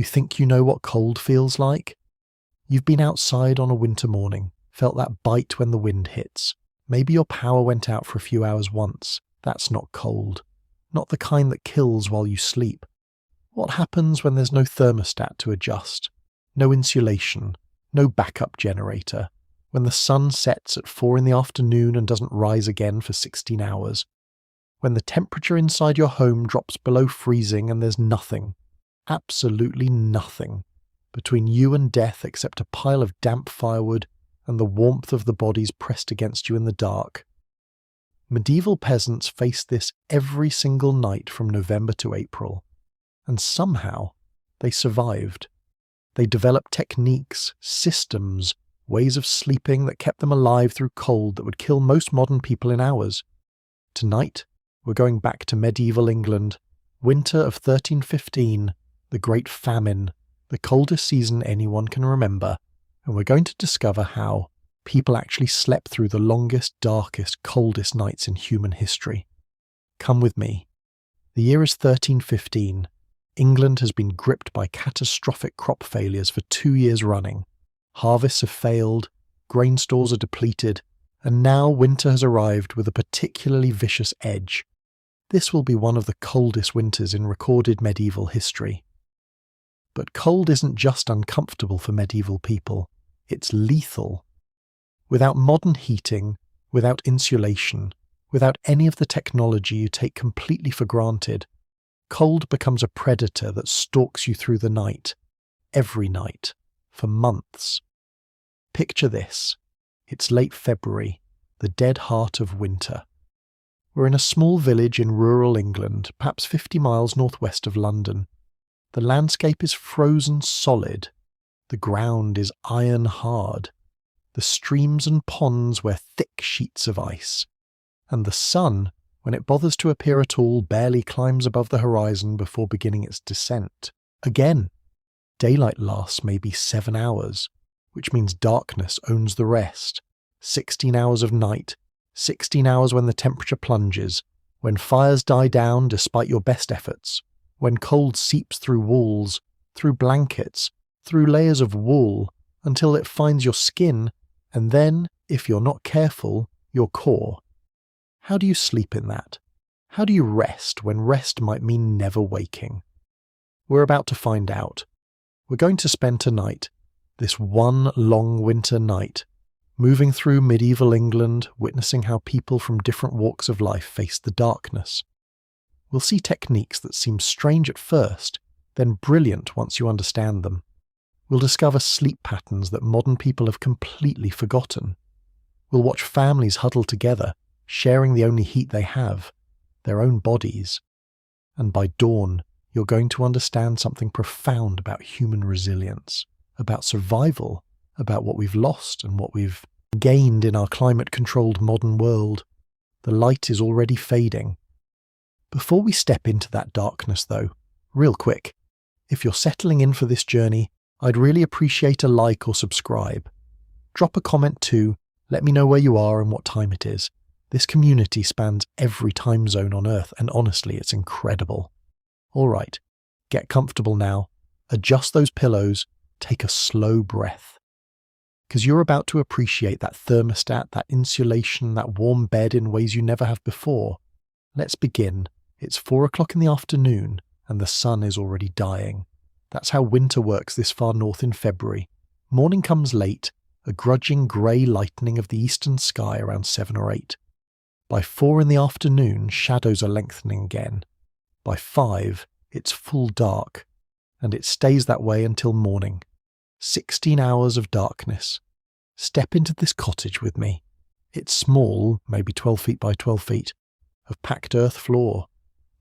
You think you know what cold feels like? You've been outside on a winter morning, felt that bite when the wind hits. Maybe your power went out for a few hours once. That's not cold. Not the kind that kills while you sleep. What happens when there's no thermostat to adjust? No insulation? No backup generator? When the sun sets at 4 in the afternoon and doesn't rise again for 16 hours? When the temperature inside your home drops below freezing and there's nothing, absolutely nothing, between you and death except a pile of damp firewood and the warmth of the bodies pressed against you in the dark. Medieval peasants faced this every single night from November to April, and somehow they survived. They developed techniques, systems, ways of sleeping that kept them alive through cold that would kill most modern people in hours. Tonight, we're going back to medieval England, winter of 1315, the Great Famine, the coldest season anyone can remember, and we're going to discover how people actually slept through the longest, darkest, coldest nights in human history. Come with me. The year is 1315. England has been gripped by catastrophic crop failures for 2 years running. Harvests have failed, grain stores are depleted, and now winter has arrived with a particularly vicious edge. This will be one of the coldest winters in recorded medieval history. But cold isn't just uncomfortable for medieval people, it's lethal. Without modern heating, without insulation, without any of the technology you take completely for granted, cold becomes a predator that stalks you through the night, every night, for months. Picture this. It's late February, the dead heart of winter. We're in a small village in rural England, perhaps 50 miles northwest of London. The landscape is frozen solid. The ground is iron hard. The streams and ponds wear thick sheets of ice. And the sun, when it bothers to appear at all, barely climbs above the horizon before beginning its descent. Again, daylight lasts maybe 7 hours, which means darkness owns the rest. 16 hours of night, 16 hours when the temperature plunges, when fires die down despite your best efforts, when cold seeps through walls, through blankets, through layers of wool, until it finds your skin, and then, if you're not careful, your core. How do you sleep in that? How do you rest when rest might mean never waking? We're about to find out. We're going to spend tonight, this one long winter night, moving through medieval England, witnessing how people from different walks of life face the darkness. We'll see techniques that seem strange at first, then brilliant once you understand them. We'll discover sleep patterns that modern people have completely forgotten. We'll watch families huddle together, sharing the only heat they have, their own bodies. And by dawn, you're going to understand something profound about human resilience, about survival, about what we've lost and what we've gained in our climate-controlled modern world. The light is already fading. Before we step into that darkness, though, real quick, if you're settling in for this journey, I'd really appreciate a like or subscribe. Drop a comment too, let me know where you are and what time it is. This community spans every time zone on Earth, and honestly, it's incredible. Alright, get comfortable now, adjust those pillows, take a slow breath. Because you're about to appreciate that thermostat, that insulation, that warm bed in ways you never have before. Let's begin. It's 4 o'clock in the afternoon, and the sun is already dying. That's how winter works this far north in February. Morning comes late, a grudging grey lightening of the eastern sky around 7 or 8. By 4 in the afternoon, shadows are lengthening again. By 5, it's full dark, and it stays that way until morning. 16 hours of darkness. Step into this cottage with me. It's small, maybe 12 feet by 12 feet, of packed earth floor.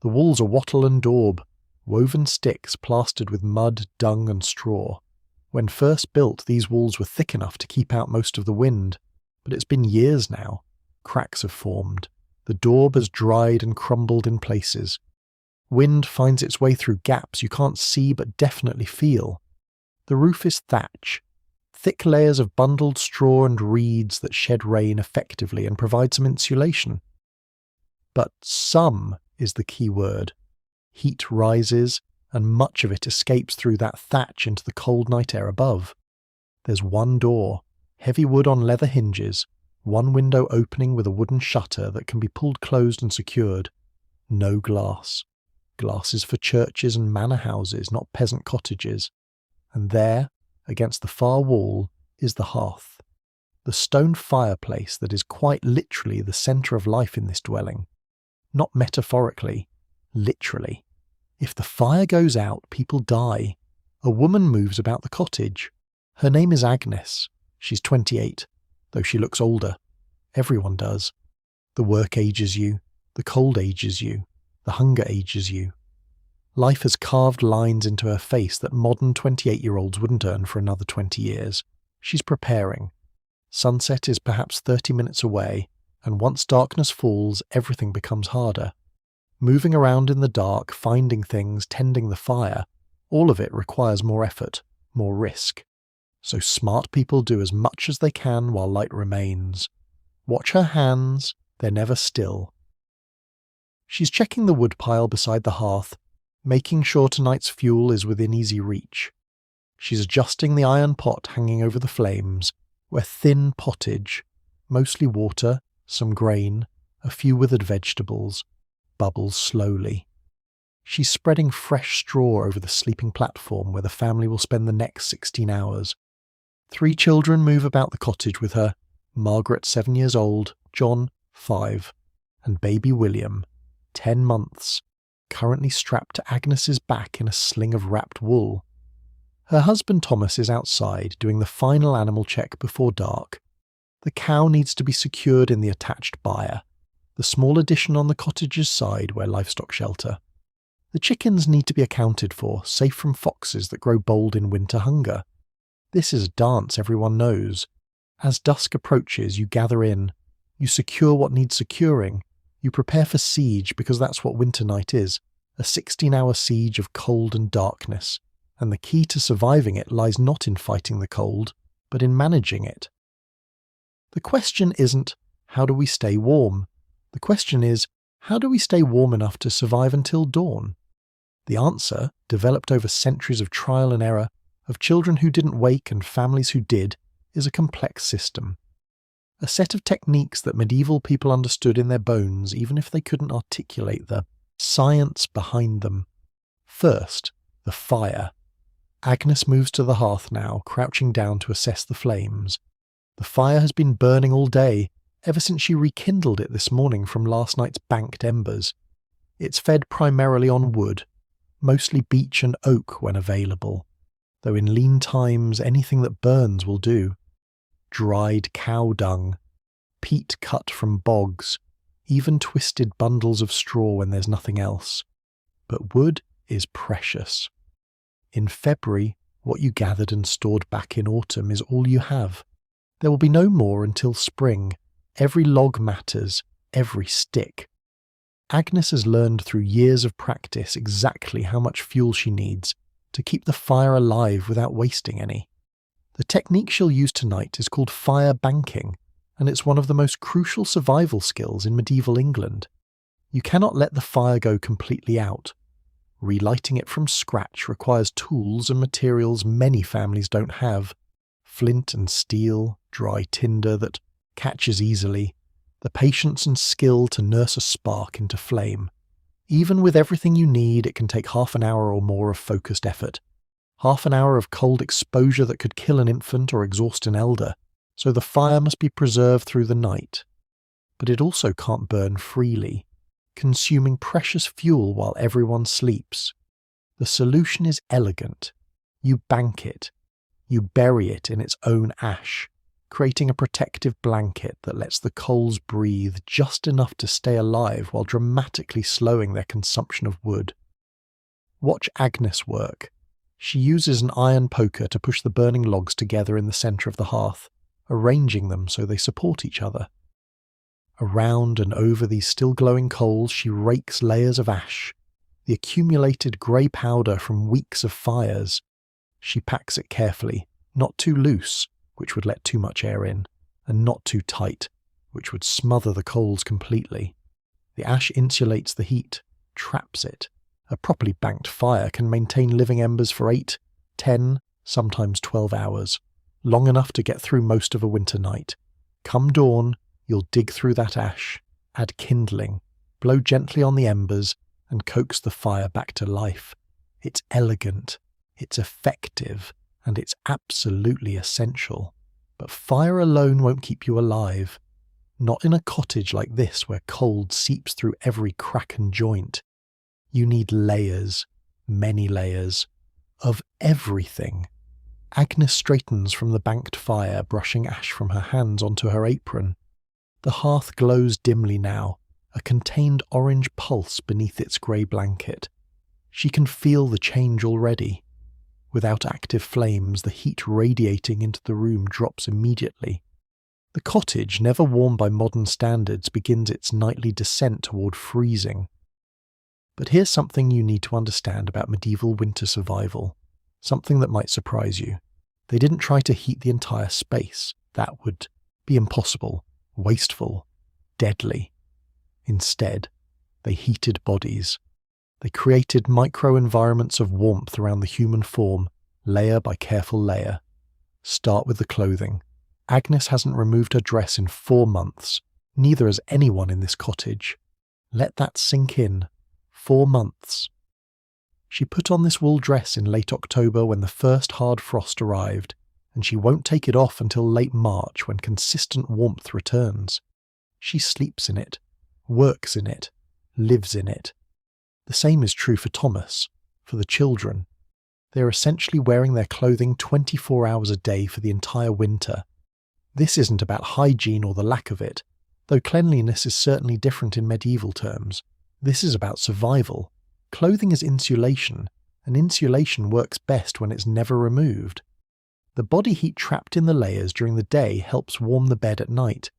The walls are wattle and daub, woven sticks plastered with mud, dung and straw. When first built, these walls were thick enough to keep out most of the wind, but it's been years now. Cracks have formed. The daub has dried and crumbled in places. Wind finds its way through gaps you can't see but definitely feel. The roof is thatch, thick layers of bundled straw and reeds that shed rain effectively and provide some insulation. But some is the key word. Heat rises, and much of it escapes through that thatch into the cold night air above. There's one door, heavy wood on leather hinges, one window opening with a wooden shutter that can be pulled closed and secured. No glass. Glass is for churches and manor houses, not peasant cottages. And there, against the far wall, is the hearth. The stone fireplace that is quite literally the centre of life in this dwelling. Not metaphorically, literally. If the fire goes out, people die. A woman moves about the cottage. Her name is Agnes. She's 28, though she looks older. Everyone does. The work ages you, the cold ages you, the hunger ages you. Life has carved lines into her face that modern 28-year-olds wouldn't earn for another 20 years. She's preparing. Sunset is perhaps 30 minutes away, and once darkness falls, everything becomes harder. Moving around in the dark, finding things, tending the fire, all of it requires more effort, more risk. So smart people do as much as they can while light remains. Watch her hands, they're never still. She's checking the woodpile beside the hearth, making sure tonight's fuel is within easy reach. She's adjusting the iron pot hanging over the flames, where thin pottage, mostly water, some grain, a few withered vegetables, bubbles slowly. She's spreading fresh straw over the sleeping platform where the family will spend the next 16 hours. 3 children move about the cottage with her, Margaret 7 years old, John 5, and baby William 10 months, currently strapped to Agnes's back in a sling of wrapped wool. Her husband Thomas is outside doing the final animal check before dark. The cow needs to be secured in the attached byre, the small addition on the cottage's side where livestock shelter. The chickens need to be accounted for, safe from foxes that grow bold in winter hunger. This is a dance everyone knows. As dusk approaches, you gather in, you secure what needs securing, you prepare for siege because that's what winter night is, a 16-hour siege of cold and darkness, and the key to surviving it lies not in fighting the cold, but in managing it. The question isn't, how do we stay warm? The question is, how do we stay warm enough to survive until dawn? The answer, developed over centuries of trial and error, of children who didn't wake and families who did, is a complex system. A set of techniques that medieval people understood in their bones even if they couldn't articulate the science behind them. First, the fire. Agnes moves to the hearth now, crouching down to assess the flames. The fire has been burning all day, ever since she rekindled it this morning from last night's banked embers. It's fed primarily on wood, mostly beech and oak when available, though in lean times anything that burns will do. Dried cow dung, peat cut from bogs, even twisted bundles of straw when there's nothing else. But wood is precious. In February, what you gathered and stored back in autumn is all you have. There will be no more until spring. Every log matters, every stick. Agnes has learned through years of practice exactly how much fuel she needs to keep the fire alive without wasting any. The technique she'll use tonight is called fire banking, and it's one of the most crucial survival skills in medieval England. You cannot let the fire go completely out. Relighting it from scratch requires tools and materials many families don't have. Flint and steel, dry tinder that catches easily, the patience and skill to nurse a spark into flame. Even with everything you need, it can take half an hour or more of focused effort. Half an hour of cold exposure that could kill an infant or exhaust an elder, so the fire must be preserved through the night. But it also can't burn freely, consuming precious fuel while everyone sleeps. The solution is elegant. You bank it. You bury it in its own ash, creating a protective blanket that lets the coals breathe just enough to stay alive while dramatically slowing their consumption of wood. Watch Agnes work. She uses an iron poker to push the burning logs together in the centre of the hearth, arranging them so they support each other. Around and over these still glowing coals she rakes layers of ash, the accumulated grey powder from weeks of fires. She packs it carefully, not too loose, which would let too much air in, and not too tight, which would smother the coals completely. The ash insulates the heat, traps it, A properly banked fire can maintain living embers for 8, 10, sometimes 12 hours, long enough to get through most of a winter night. Come dawn, you'll dig through that ash, add kindling, blow gently on the embers, and coax the fire back to life. It's elegant, it's effective, and it's absolutely essential. But fire alone won't keep you alive. Not in a cottage like this where cold seeps through every crack and joint. You need layers, many layers, of everything. Agnes straightens from the banked fire, brushing ash from her hands onto her apron. The hearth glows dimly now, a contained orange pulse beneath its grey blanket. She can feel the change already. Without active flames, the heat radiating into the room drops immediately. The cottage, never warm by modern standards, begins its nightly descent toward freezing. But here's something you need to understand about medieval winter survival. Something that might surprise you. They didn't try to heat the entire space. That would be impossible, wasteful, deadly. Instead, they heated bodies. They created micro-environments of warmth around the human form, layer by careful layer. Start with the clothing. Agnes hasn't removed her dress in 4 months. Neither has anyone in this cottage. Let that sink in. 4 months. She put on this wool dress in late October when the first hard frost arrived, and she won't take it off until late March when consistent warmth returns. She sleeps in it, works in it, lives in it. The same is true for Thomas, for the children. They are essentially wearing their clothing 24 hours a day for the entire winter. This isn't about hygiene or the lack of it, though cleanliness is certainly different in medieval terms. This is about survival. Clothing is insulation, and insulation works best when it's never removed. The body heat trapped in the layers during the day helps warm the bed at night.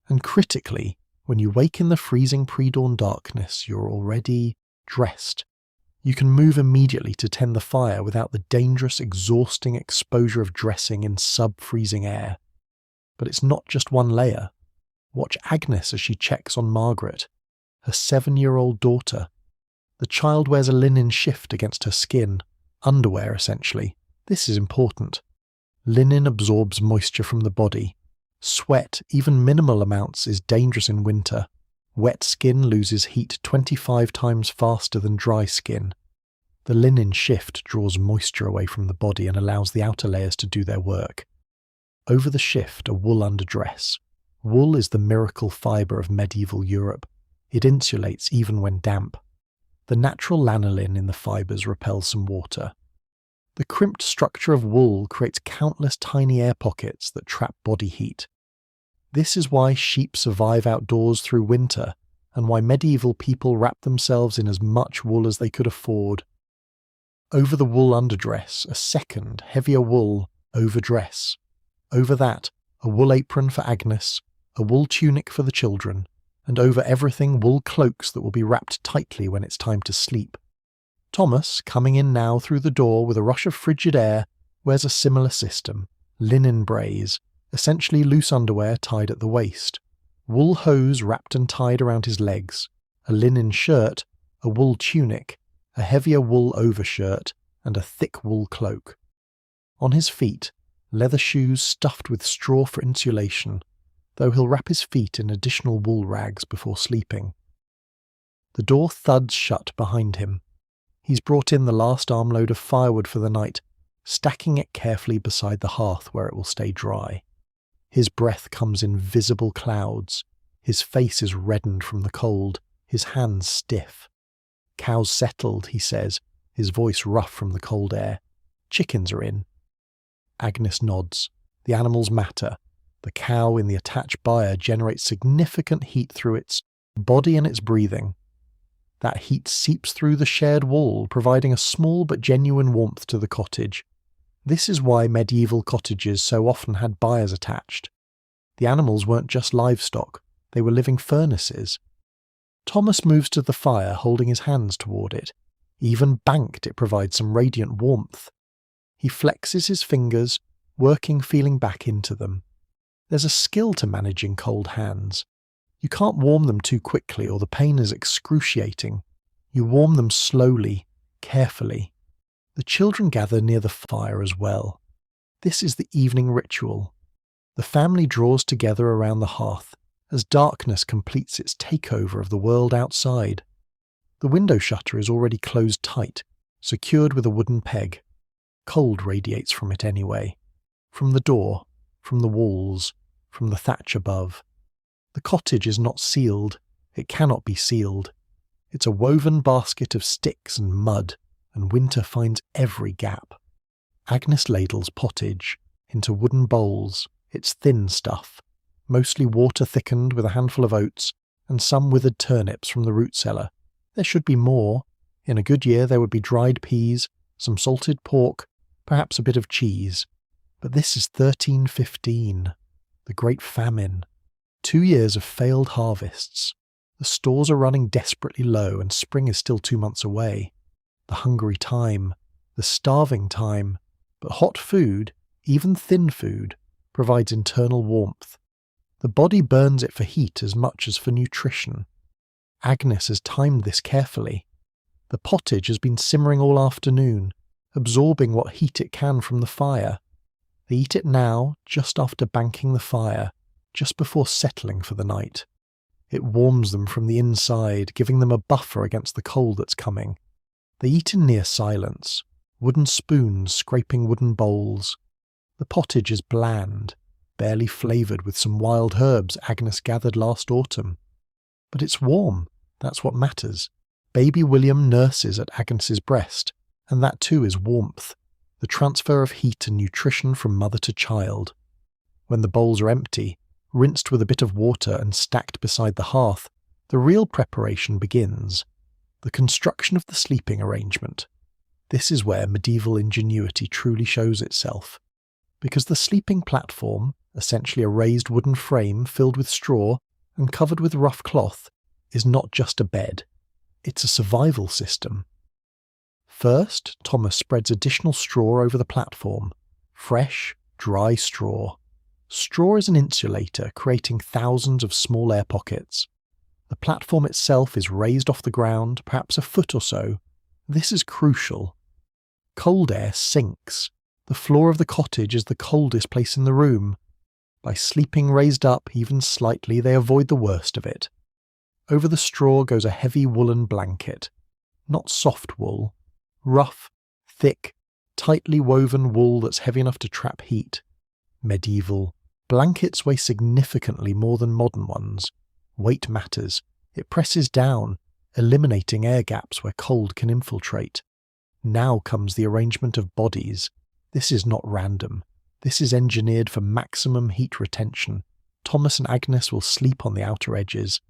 And critically, when you wake in the freezing pre-dawn darkness, you're already dressed. You can move immediately to tend the fire without the dangerous, exhausting exposure of dressing in sub-freezing air. But it's not just one layer. Watch Agnes as she checks on Margaret, her 7-year-old daughter. The child wears a linen shift against her skin, underwear essentially. This is important. Linen absorbs moisture from the body. Sweat, even minimal amounts, is dangerous in winter. Wet skin loses heat 25 times faster than dry skin. The linen shift draws moisture away from the body and allows the outer layers to do their work. Over the shift, a wool underdress. Wool is the miracle fibre of medieval Europe. It insulates even when damp. The natural lanolin in the fibres repels some water. The crimped structure of wool creates countless tiny air pockets that trap body heat. This is why sheep survive outdoors through winter, and why medieval people wrapped themselves in as much wool as they could afford. Over the wool underdress, a second, heavier wool overdress. Over that, a wool apron for Agnes, a wool tunic for the children, and over everything wool cloaks that will be wrapped tightly when it's time to sleep. Thomas, coming in now through the door with a rush of frigid air, wears a similar system. Linen braise, essentially loose underwear tied at the waist. Wool hose wrapped and tied around his legs. A linen shirt, a wool tunic, a heavier wool overshirt, and a thick wool cloak. On his feet, leather shoes stuffed with straw for insulation, though he'll wrap his feet in additional wool rags before sleeping. The door thuds shut behind him. He's brought in the last armload of firewood for the night, stacking it carefully beside the hearth where it will stay dry. His breath comes in visible clouds. His face is reddened from the cold, his hands stiff. Cows settled, he says, his voice rough from the cold air. Chickens are in. Agnes nods. The animals matter. The cow in the attached byre generates significant heat through its body and its breathing. That heat seeps through the shared wall, providing a small but genuine warmth to the cottage. This is why medieval cottages so often had byres attached. The animals weren't just livestock, they were living furnaces. Thomas moves to the fire, holding his hands toward it. Even banked, it provides some radiant warmth. He flexes his fingers, working feeling back into them. There's a skill to managing cold hands. You can't warm them too quickly or the pain is excruciating. You warm them slowly, carefully. The children gather near the fire as well. This is the evening ritual. The family draws together around the hearth as darkness completes its takeover of the world outside. The window shutter is already closed tight, secured with a wooden peg. Cold radiates from it anyway. From the door, from the walls, from the thatch above. The cottage is not sealed. It cannot be sealed. It's a woven basket of sticks and mud, and winter finds every gap. Agnes ladles pottage into wooden bowls. It's thin stuff, mostly water thickened with a handful of oats and some withered turnips from the root cellar. There should be more. In a good year there would be dried peas, some salted pork, perhaps a bit of cheese. But this is 1315, the Great Famine. 2 years of failed harvests. The stores are running desperately low and spring is still 2 months away. The hungry time, the starving time, but hot food, even thin food, provides internal warmth. The body burns it for heat as much as for nutrition. Agnes has timed this carefully. The pottage has been simmering all afternoon, absorbing what heat it can from the fire. They eat it now, just after banking the fire, just before settling for the night. It warms them from the inside, giving them a buffer against the cold that's coming. They eat in near silence, wooden spoons scraping wooden bowls. The pottage is bland, barely flavoured with some wild herbs Agnes gathered last autumn. But it's warm, that's what matters. Baby William nurses at Agnes's breast, and that too is warmth, the transfer of heat and nutrition from mother to child. When the bowls are empty, rinsed with a bit of water and stacked beside the hearth, the real preparation begins. The construction of the sleeping arrangement. This is where medieval ingenuity truly shows itself. Because the sleeping platform, essentially a raised wooden frame filled with straw and covered with rough cloth, is not just a bed. It's a survival system. First, Thomas spreads additional straw over the platform. Fresh, dry straw. Straw is an insulator, creating thousands of small air pockets. The platform itself is raised off the ground, perhaps a foot or so. This is crucial. Cold air sinks. The floor of the cottage is the coldest place in the room. By sleeping raised up even slightly, they avoid the worst of it. Over the straw goes a heavy woolen blanket. Not soft wool. Rough, thick, tightly woven wool that's heavy enough to trap heat. Medieval. Blankets weigh significantly more than modern ones. Weight matters. It presses down, eliminating air gaps where cold can infiltrate. Now comes the arrangement of bodies. This is not random. This is engineered for maximum heat retention. Thomas and Agnes will sleep on the outer edges.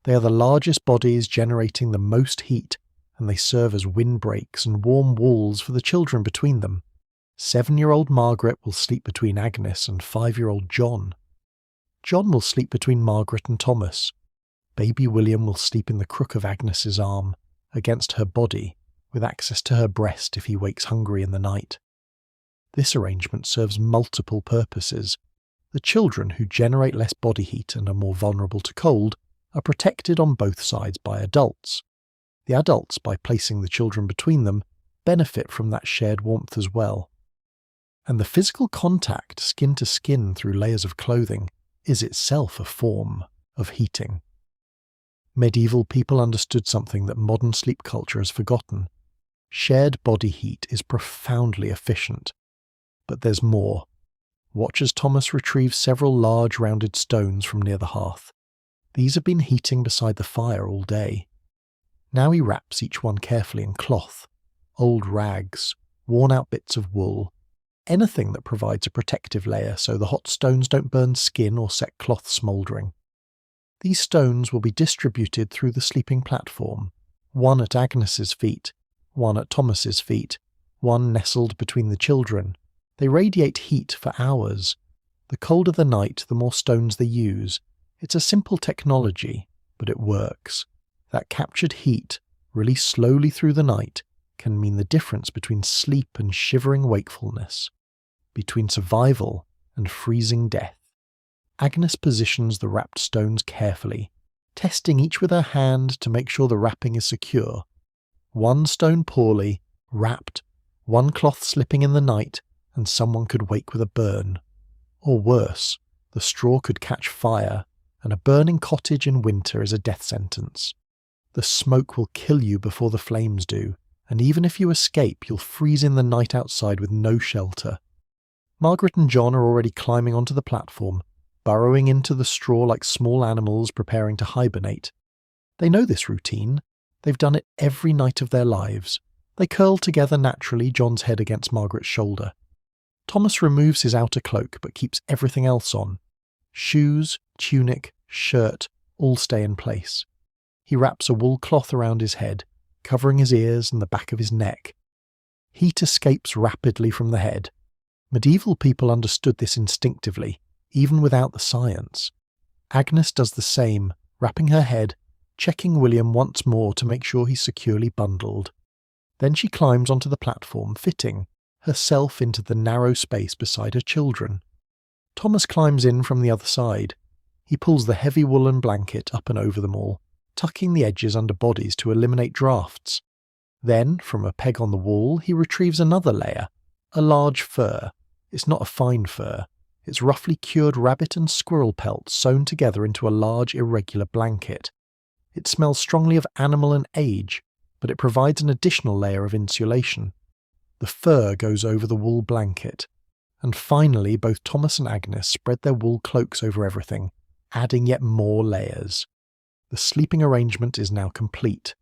They are the largest bodies generating the most heat, and they serve as windbreaks and warm walls for the children between them. 7-year-old Margaret will sleep between Agnes and 5-year-old John. John will sleep between Margaret and Thomas. Baby William will sleep in the crook of Agnes's arm, against her body, with access to her breast if he wakes hungry in the night. This arrangement serves multiple purposes. The children who generate less body heat and are more vulnerable to cold are protected on both sides by adults. The adults, by placing the children between them, benefit from that shared warmth as well. And the physical contact, skin to skin through layers of clothing, is itself a form of heating. Medieval people understood something that modern sleep culture has forgotten. Shared body heat is profoundly efficient. But there's more. Watch as Thomas retrieves several large rounded stones from near the hearth. These have been heating beside the fire all day. Now he wraps each one carefully in cloth, old rags, worn-out bits of wool, anything that provides a protective layer so the hot stones don't burn skin or set cloth smouldering. These stones will be distributed through the sleeping platform, one at Agnes's feet, one at Thomas's feet, one nestled between the children. They radiate heat for hours. The colder the night, the more stones they use. It's a simple technology, but it works. That captured heat, released slowly through the night, can mean the difference between sleep and shivering wakefulness, between survival and freezing death. Agnes positions the wrapped stones carefully, testing each with her hand to make sure the wrapping is secure. One stone poorly, wrapped, one cloth slipping in the night, and someone could wake with a burn. Or worse, the straw could catch fire, and a burning cottage in winter is a death sentence. The smoke will kill you before the flames do, and even if you escape, you'll freeze in the night outside with no shelter. Margaret and John are already climbing onto the platform, burrowing into the straw like small animals preparing to hibernate. They know this routine. They've done it every night of their lives. They curl together naturally, John's head against Margaret's shoulder. Thomas removes his outer cloak but keeps everything else on. Shoes, tunic, shirt, all stay in place. He wraps a wool cloth around his head, covering his ears and the back of his neck. Heat escapes rapidly from the head. Medieval people understood this instinctively, even without the science. Agnes does the same, wrapping her head, checking William once more to make sure he's securely bundled. Then she climbs onto the platform, fitting herself into the narrow space beside her children. Thomas climbs in from the other side. He pulls the heavy woolen blanket up and over them all, tucking the edges under bodies to eliminate drafts. Then, from a peg on the wall, he retrieves another layer, a large fur. It's not a fine fur. It's roughly cured rabbit and squirrel pelts sewn together into a large irregular blanket. It smells strongly of animal and age, but it provides an additional layer of insulation. The fur goes over the wool blanket. And finally, both Thomas and Agnes spread their wool cloaks over everything, adding yet more layers. The sleeping arrangement is now complete.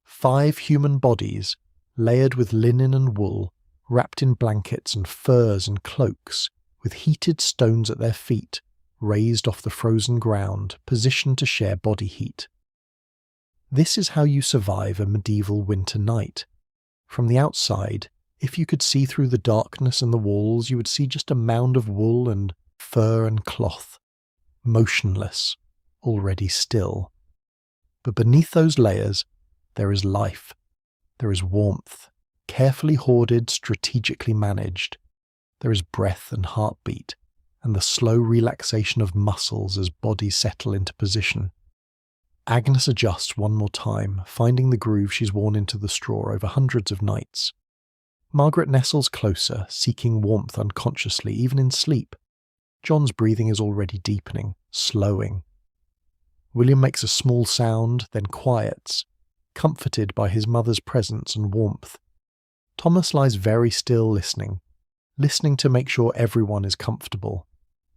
5 human bodies, layered with linen and wool, wrapped in blankets and furs and cloaks, with heated stones at their feet, raised off the frozen ground, positioned to share body heat. This is how you survive a medieval winter night. From the outside, if you could see through the darkness and the walls, you would see just a mound of wool and fur and cloth, motionless, already still. But beneath those layers, there is life. There is warmth, carefully hoarded, strategically managed. There is breath and heartbeat, and the slow relaxation of muscles as bodies settle into position. Agnes adjusts one more time, finding the groove she's worn into the straw over hundreds of nights. Margaret nestles closer, seeking warmth unconsciously, even in sleep. John's breathing is already deepening, slowing. William makes a small sound, then quiets, comforted by his mother's presence and warmth. Thomas lies very still listening to make sure everyone is comfortable,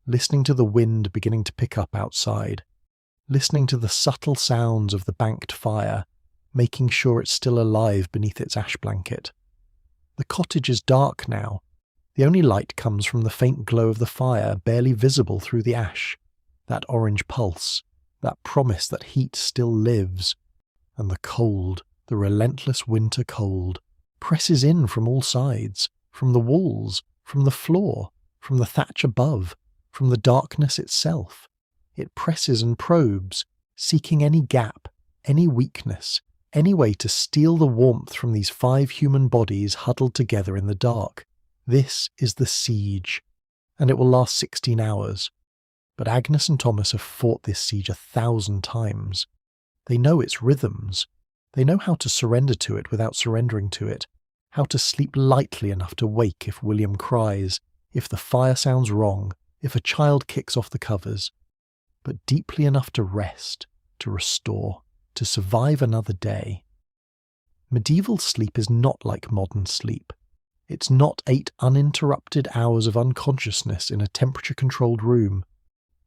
listening to the wind beginning to pick up outside, listening to the subtle sounds of the banked fire, making sure it's still alive beneath its ash blanket. The cottage is dark now. The only light comes from the faint glow of the fire, barely visible through the ash. That orange pulse, that promise that heat still lives. And the cold, the relentless winter cold, presses in from all sides, from the walls, from the floor, from the thatch above, from the darkness itself. It presses and probes, seeking any gap, any weakness, any way to steal the warmth from these 5 human bodies huddled together in the dark. This is the siege, and it will last 16 hours. But Agnes and Thomas have fought this siege 1,000 times. They know its rhythms. They know how to surrender to it without surrendering to it, how to sleep lightly enough to wake if William cries, if the fire sounds wrong, if a child kicks off the covers, but deeply enough to rest, to restore, to survive another day. Medieval sleep is not like modern sleep. It's not 8 uninterrupted hours of unconsciousness in a temperature-controlled room.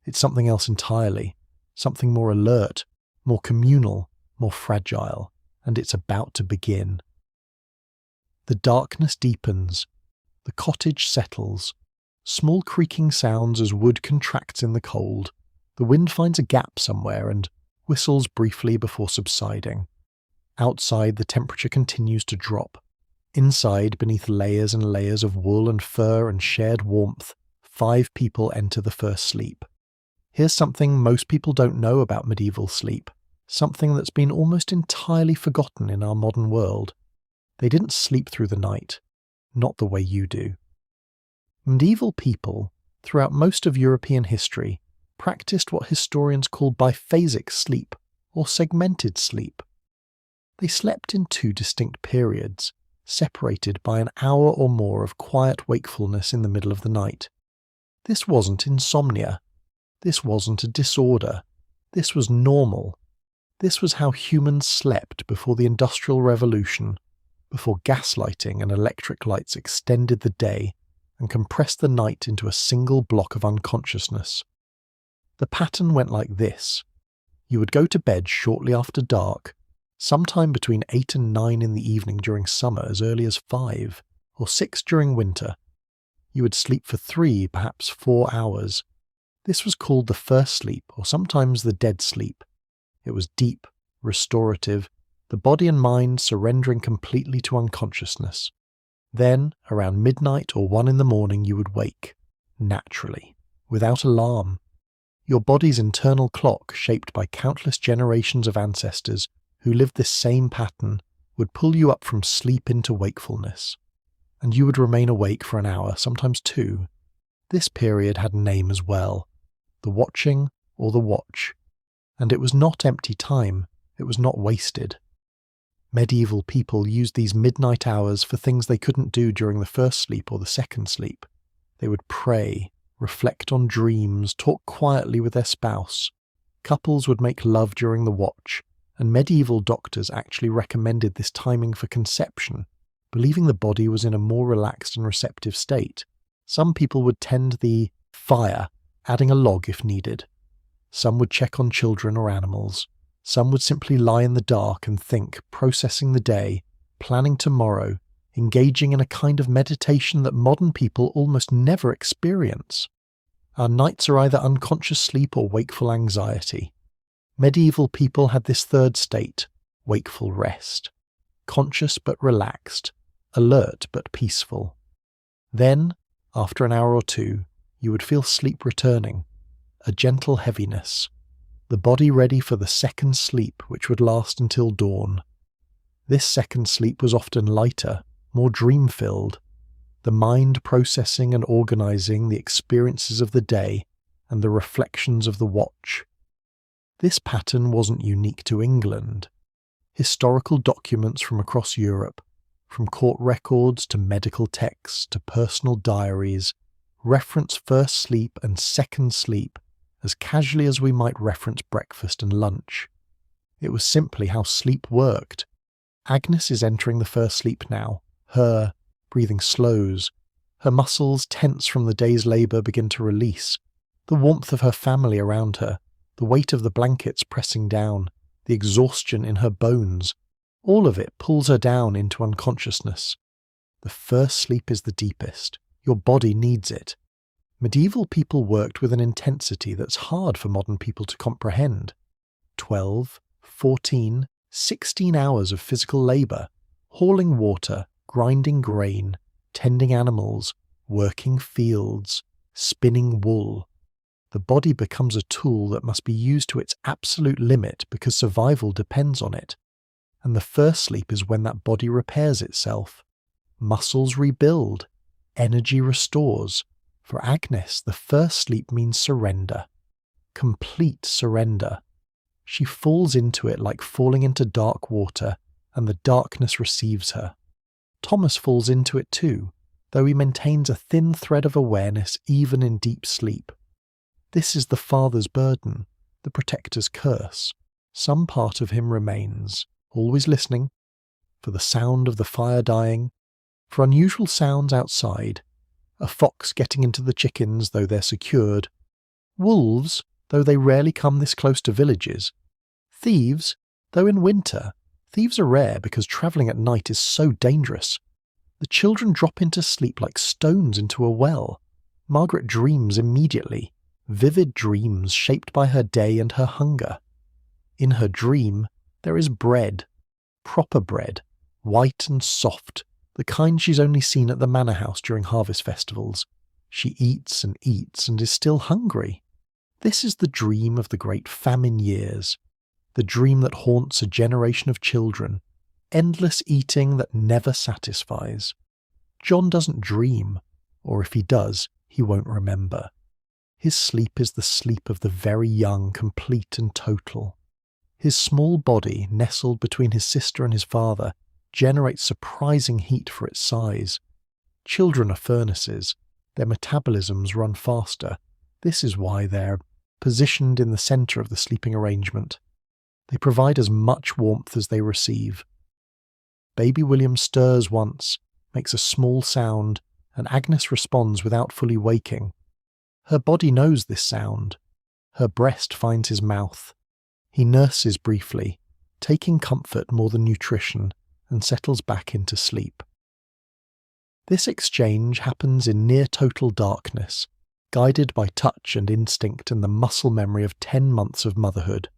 It's something else entirely, something more alert, more communal, more fragile, and it's about to begin. The darkness deepens. The cottage settles. Small creaking sounds as wood contracts in the cold. The wind finds a gap somewhere and whistles briefly before subsiding. Outside, the temperature continues to drop. Inside, beneath layers and layers of wool and fur and shared warmth, 5 people enter the first sleep. Here's something most people don't know about medieval sleep, something that's been almost entirely forgotten in our modern world. They didn't sleep through the night, not the way you do. Medieval people, throughout most of European history, practiced what historians call biphasic sleep, or segmented sleep. They slept in two distinct periods, separated by an hour or more of quiet wakefulness in the middle of the night. This wasn't insomnia. This wasn't a disorder. This was normal. This was how humans slept before the Industrial Revolution, before gaslighting and electric lights extended the day and compressed the night into a single block of unconsciousness. The pattern went like this. You would go to bed shortly after dark, sometime between 8 and 9 in the evening during summer, as early as 5, or 6 during winter. You would sleep for 3, perhaps 4 hours. This was called the first sleep, or sometimes the dead sleep. It was deep, restorative, the body and mind surrendering completely to unconsciousness. Then, around midnight or 1 in the morning, you would wake, naturally, without alarm. Your body's internal clock, shaped by countless generations of ancestors who lived this same pattern, would pull you up from sleep into wakefulness. And you would remain awake for an hour, sometimes 2. This period had a name as well, the watching or the watch. And it was not empty time, it was not wasted. Medieval people used these midnight hours for things they couldn't do during the first sleep or the second sleep. They would pray, reflect on dreams, talk quietly with their spouse. Couples would make love during the watch, and medieval doctors actually recommended this timing for conception, believing the body was in a more relaxed and receptive state. Some people would tend the fire, adding a log if needed. Some would check on children or animals. Some would simply lie in the dark and think, processing the day, planning tomorrow, engaging in a kind of meditation that modern people almost never experience. Our nights are either unconscious sleep or wakeful anxiety. Medieval people had this third state, wakeful rest. Conscious but relaxed, alert but peaceful. Then, after an hour or 2, you would feel sleep returning, a gentle heaviness, the body ready for the second sleep which would last until dawn. This second sleep was often lighter, more dream-filled, the mind processing and organising the experiences of the day and the reflections of the watch. This pattern wasn't unique to England. Historical documents from across Europe, from court records to medical texts to personal diaries, reference first sleep and second sleep as casually as we might reference breakfast and lunch. It was simply how sleep worked. Agnes is entering the first sleep now. Her breathing slows. Her muscles, tense from the day's labour, begin to release. The warmth of her family around her, the weight of the blankets pressing down, the exhaustion in her bones, all of it pulls her down into unconsciousness. The first sleep is the deepest. Your body needs it. Medieval people worked with an intensity that's hard for modern people to comprehend. 12, 14, 16 hours of physical labour, hauling water, grinding grain, tending animals, working fields, spinning wool. The body becomes a tool that must be used to its absolute limit because survival depends on it. And the first sleep is when that body repairs itself. Muscles rebuild. Energy restores. For Agnes, the first sleep means surrender. Complete surrender. She falls into it like falling into dark water, and the darkness receives her. Thomas falls into it too, though he maintains a thin thread of awareness even in deep sleep. This is the father's burden, the protector's curse. Some part of him remains, always listening, for the sound of the fire dying, for unusual sounds outside, a fox getting into the chickens though they're secured, wolves though they rarely come this close to villages, thieves though in winter. Thieves are rare because travelling at night is so dangerous. The children drop into sleep like stones into a well. Margaret dreams immediately, vivid dreams shaped by her day and her hunger. In her dream, there is bread, proper bread, white and soft, the kind she's only seen at the manor house during harvest festivals. She eats and is still hungry. This is the dream of the Great Famine years, the dream that haunts a generation of children, endless eating that never satisfies. John doesn't dream, or if he does, he won't remember. His sleep is the sleep of the very young, complete and total. His small body, nestled between his sister and his father, generates surprising heat for its size. Children are furnaces. Their metabolisms run faster. This is why they're positioned in the centre of the sleeping arrangement. They provide as much warmth as they receive. Baby William stirs once, makes a small sound, and Agnes responds without fully waking. Her body knows this sound. Her breast finds his mouth. He nurses briefly, taking comfort more than nutrition, and settles back into sleep. This exchange happens in near-total darkness, guided by touch and instinct and the muscle memory of 10 months of motherhood.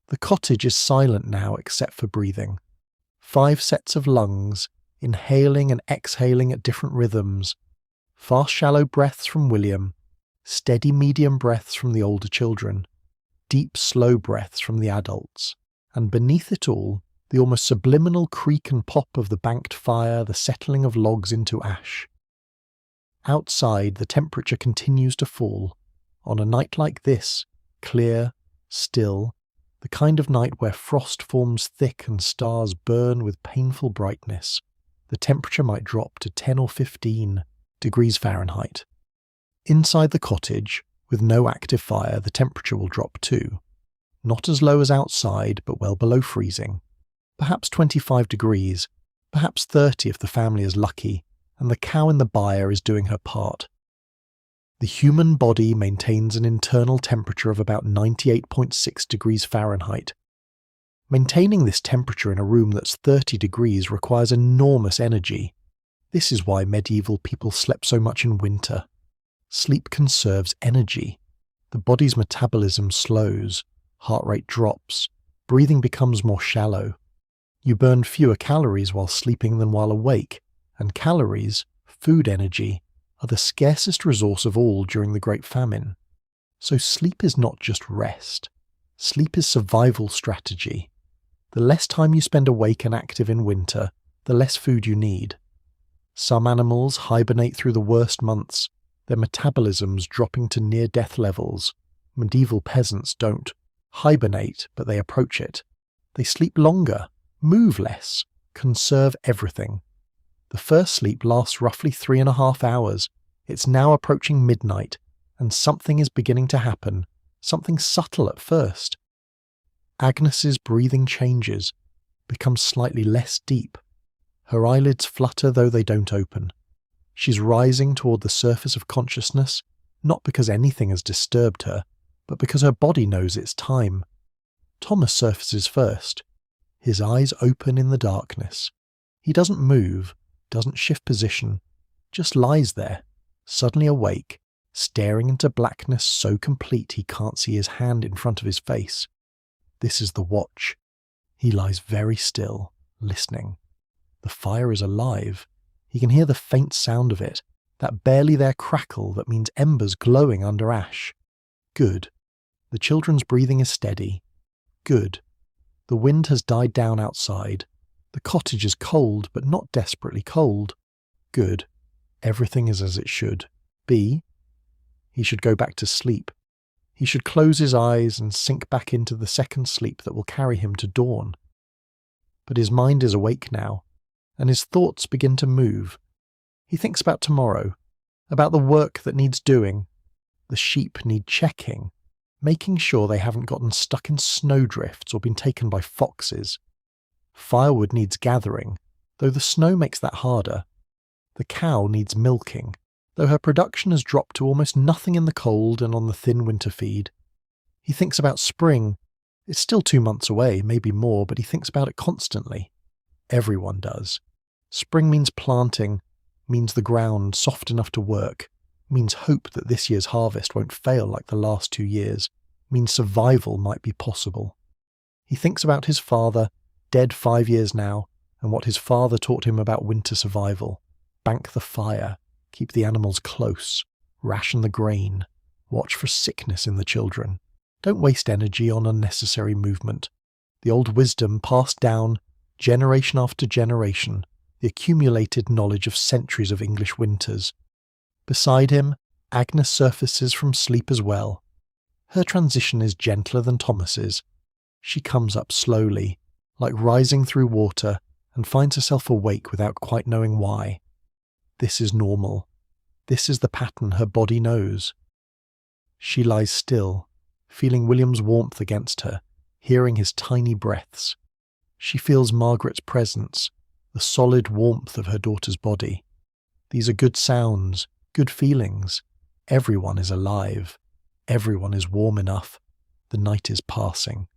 The cottage is silent now except for breathing. 5 sets of lungs, inhaling and exhaling at different rhythms. Fast shallow breaths from William, steady medium breaths from the older children, deep slow breaths from the adults, and beneath it all, the almost subliminal creak and pop of the banked fire, the settling of logs into ash. Outside, the temperature continues to fall. On a night like this, clear, still, the kind of night where frost forms thick and stars burn with painful brightness, the temperature might drop to 10 or 15 degrees Fahrenheit. Inside the cottage, with no active fire, the temperature will drop too. Not as low as outside, but well below freezing. Perhaps 25 degrees, perhaps 30 if the family is lucky, and the cow in the byre is doing her part. The human body maintains an internal temperature of about 98.6 degrees Fahrenheit. Maintaining this temperature in a room that's 30 degrees requires enormous energy. This is why medieval people slept so much in winter. Sleep conserves energy. The body's metabolism slows, heart rate drops, breathing becomes more shallow. You burn fewer calories while sleeping than while awake, and calories, food energy, are the scarcest resource of all during the Great Famine. So sleep is not just rest. Sleep is survival strategy. The less time you spend awake and active in winter, the less food you need. Some animals hibernate through the worst months, their metabolisms dropping to near-death levels. Medieval peasants don't hibernate, but they approach it. They sleep longer, move less, conserve everything. The first sleep lasts roughly 3.5 hours. It's now approaching midnight, and something is beginning to happen, something subtle at first. Agnes's breathing changes, becomes slightly less deep. Her eyelids flutter though they don't open. She's rising toward the surface of consciousness, not because anything has disturbed her, but because her body knows it's time. Thomas surfaces first. His eyes open in the darkness. He doesn't move, doesn't shift position, just lies there, suddenly awake, staring into blackness so complete he can't see his hand in front of his face. This is the watch. He lies very still, listening. The fire is alive. He can hear the faint sound of it, that barely there crackle that means embers glowing under ash. Good. The children's breathing is steady. Good. The wind has died down outside. The cottage is cold, but not desperately cold. Good. Everything is as it should be. He should go back to sleep. He should close his eyes and sink back into the second sleep that will carry him to dawn. But his mind is awake now, and his thoughts begin to move. He thinks about tomorrow, about the work that needs doing. The sheep need checking, making sure they haven't gotten stuck in snowdrifts or been taken by foxes. Firewood needs gathering, though the snow makes that harder. The cow needs milking, though her production has dropped to almost nothing in the cold and on the thin winter feed. He thinks about spring. It's still 2 months away, maybe more, but he thinks about it constantly. Everyone does. Spring means planting, means the ground soft enough to work, means hope that this year's harvest won't fail like the last 2 years, means survival might be possible. He thinks about his father, dead 5 years now, and what his father taught him about winter survival. Bank the fire, keep the animals close, ration the grain, watch for sickness in the children. Don't waste energy on unnecessary movement. The old wisdom passed down, generation after generation, the accumulated knowledge of centuries of English winters. Beside him, Agnes surfaces from sleep as well. Her transition is gentler than Thomas's. She comes up slowly, like rising through water, and finds herself awake without quite knowing why. This is normal. This is the pattern her body knows. She lies still, feeling William's warmth against her, hearing his tiny breaths. She feels Margaret's presence, the solid warmth of her daughter's body. These are good sounds, good feelings. Everyone is alive. Everyone is warm enough. The night is passing.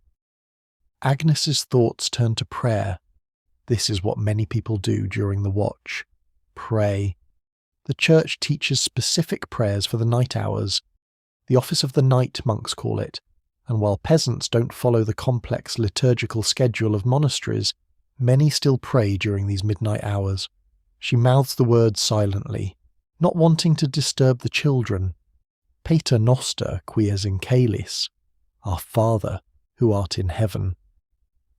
Agnes's thoughts turn to prayer. This is what many people do during the watch. Pray. The church teaches specific prayers for the night hours. The office of the night, monks call it, and while peasants don't follow the complex liturgical schedule of monasteries, many still pray during these midnight hours. She mouths the words silently, not wanting to disturb the children. Pater noster qui es in caelis, our Father, who art in heaven.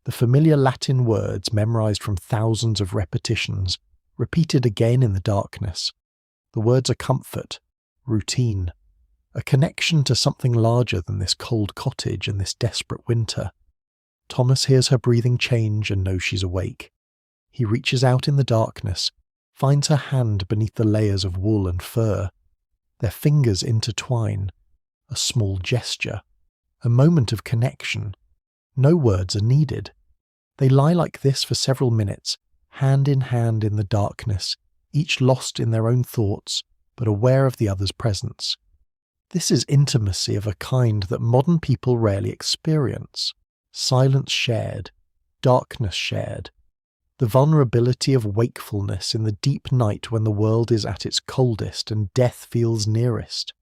The familiar Latin words memorized from thousands of repetitions, repeated again in the darkness. The words are comfort, routine, a connection to something larger than this cold cottage and this desperate winter. Thomas hears her breathing change and knows she's awake. He reaches out in the darkness, finds her hand beneath the layers of wool and fur. Their fingers intertwine. A small gesture. A moment of connection. No words are needed. They lie like this for several minutes, hand in the darkness, each lost in their own thoughts, but aware of the other's presence. This is intimacy of a kind that modern people rarely experience. Silence shared, darkness shared. The vulnerability of wakefulness in the deep night when the world is at its coldest and death feels nearest.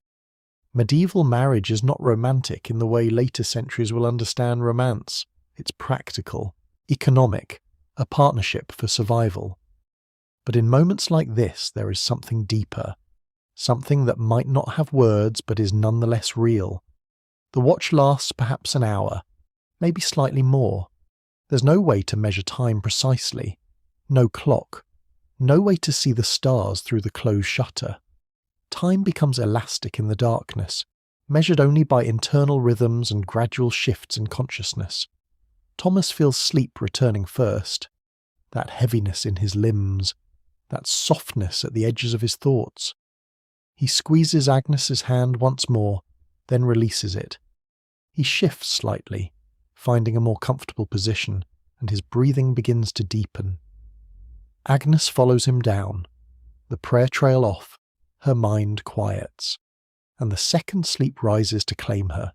Medieval marriage is not romantic in the way later centuries will understand romance. It's practical, economic, a partnership for survival. But in moments like this, there is something deeper, something that might not have words but is nonetheless real. The watch lasts perhaps an hour, maybe slightly more. There's no way to measure time precisely, no clock, no way to see the stars through the closed shutter. Time becomes elastic in the darkness, measured only by internal rhythms and gradual shifts in consciousness. Thomas feels sleep returning first, that heaviness in his limbs, that softness at the edges of his thoughts. He squeezes Agnes's hand once more, then releases it. He shifts slightly, finding a more comfortable position, and his breathing begins to deepen. Agnes follows him down. The prayer trail off, her mind quiets, and the second sleep rises to claim her.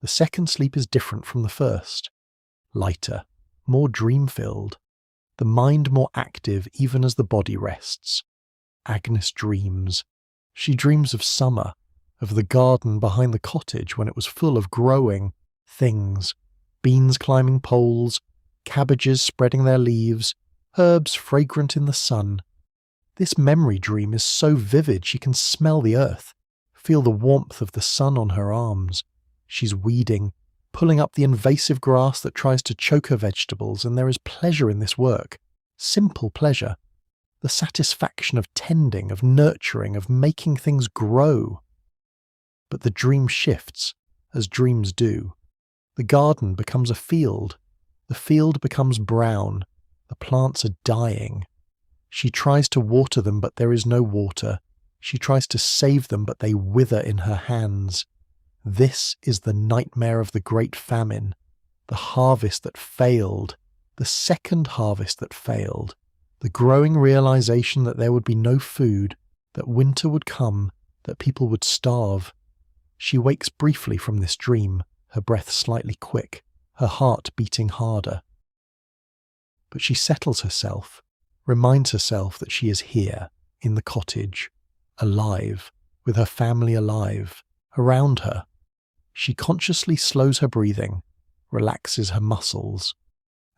The second sleep is different from the first. Lighter, more dream-filled, the mind more active even as the body rests. Agnes dreams. She dreams of summer, of the garden behind the cottage when it was full of growing things, beans climbing poles, cabbages spreading their leaves, herbs fragrant in the sun. This memory dream is so vivid she can smell the earth, feel the warmth of the sun on her arms. She's weeding, pulling up the invasive grass that tries to choke her vegetables, and there is pleasure in this work, simple pleasure. The satisfaction of tending, of nurturing, of making things grow. But the dream shifts, as dreams do. The garden becomes a field. The field becomes brown. The plants are dying. She tries to water them, but there is no water. She tries to save them, but they wither in her hands. This is the nightmare of the Great Famine, the harvest that failed, the second harvest that failed, the growing realization that there would be no food, that winter would come, that people would starve. She wakes briefly from this dream, her breath slightly quick, her heart beating harder. But she settles herself, reminds herself that she is here, in the cottage, alive, with her family alive, around her. She consciously slows her breathing, relaxes her muscles,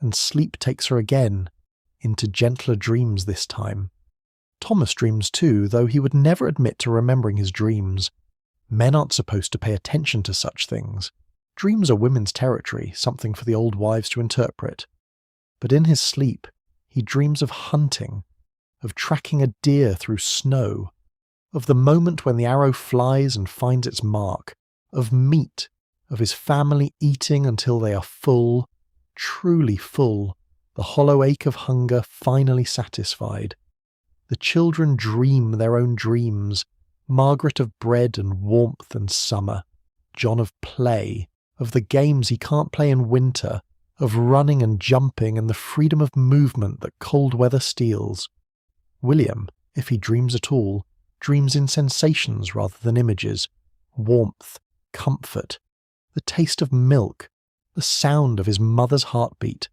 and sleep takes her again, into gentler dreams this time. Thomas dreams too, though he would never admit to remembering his dreams. Men aren't supposed to pay attention to such things. Dreams are women's territory, something for the old wives to interpret. But in his sleep, he dreams of hunting, of tracking a deer through snow, of the moment when the arrow flies and finds its mark, of meat, of his family eating until they are full, truly full, the hollow ache of hunger finally satisfied. The children dream their own dreams, Margaret of bread and warmth and summer, John of play, of the games he can't play in winter, of running and jumping and the freedom of movement that cold weather steals. William, if he dreams at all, dreams in sensations rather than images, warmth, comfort, the taste of milk, the sound of his mother's heartbeat.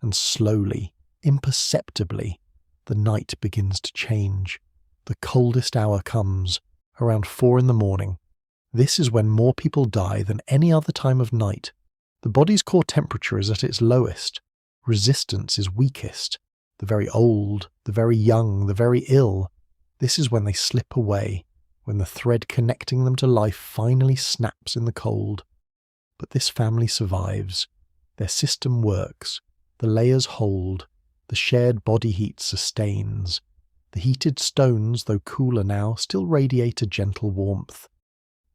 And slowly, imperceptibly, the night begins to change. The coldest hour comes, around 4 a.m. This is when more people die than any other time of night. The body's core temperature is at its lowest. Resistance is weakest. The very old, the very young, the very ill. This is when they slip away, when the thread connecting them to life finally snaps in the cold. But this family survives. Their system works. The layers hold. The shared body heat sustains. The heated stones, though cooler now, still radiate a gentle warmth.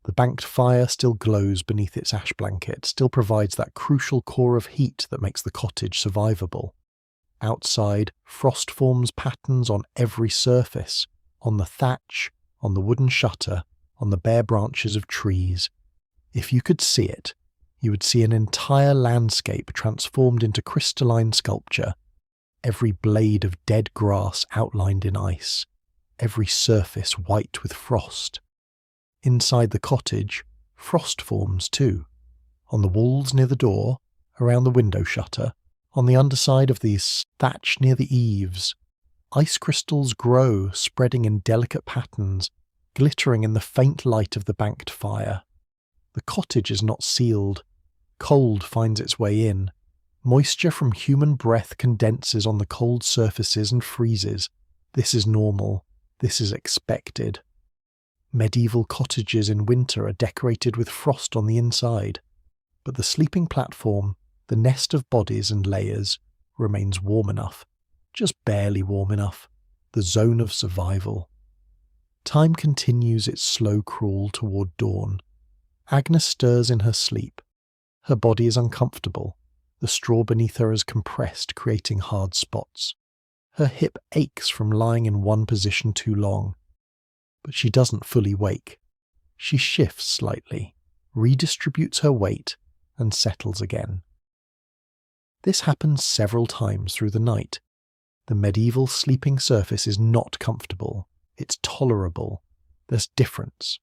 The banked fire still glows beneath its ash blanket, still provides that crucial core of heat that makes the cottage survivable. Outside, frost forms patterns on every surface, on the thatch, on the wooden shutter, on the bare branches of trees. If you could see it, you would see an entire landscape transformed into crystalline sculpture, every blade of dead grass outlined in ice, every surface white with frost. Inside the cottage, frost forms too. On the walls near the door, around the window shutter, on the underside of the thatch near the eaves, ice crystals grow, spreading in delicate patterns, glittering in the faint light of the banked fire. The cottage is not sealed. Cold finds its way in. Moisture from human breath condenses on the cold surfaces and freezes. This is normal. This is expected. Medieval cottages in winter are decorated with frost on the inside, but the sleeping platform, the nest of bodies and layers, remains warm enough, just barely warm enough, the zone of survival. Time continues its slow crawl toward dawn. Agnes stirs in her sleep. Her body is uncomfortable. The straw beneath her is compressed, creating hard spots. Her hip aches from lying in one position too long. But she doesn't fully wake. She shifts slightly, redistributes her weight, and settles again. This happens several times through the night. The medieval sleeping surface is not comfortable. It's tolerable. There's difference.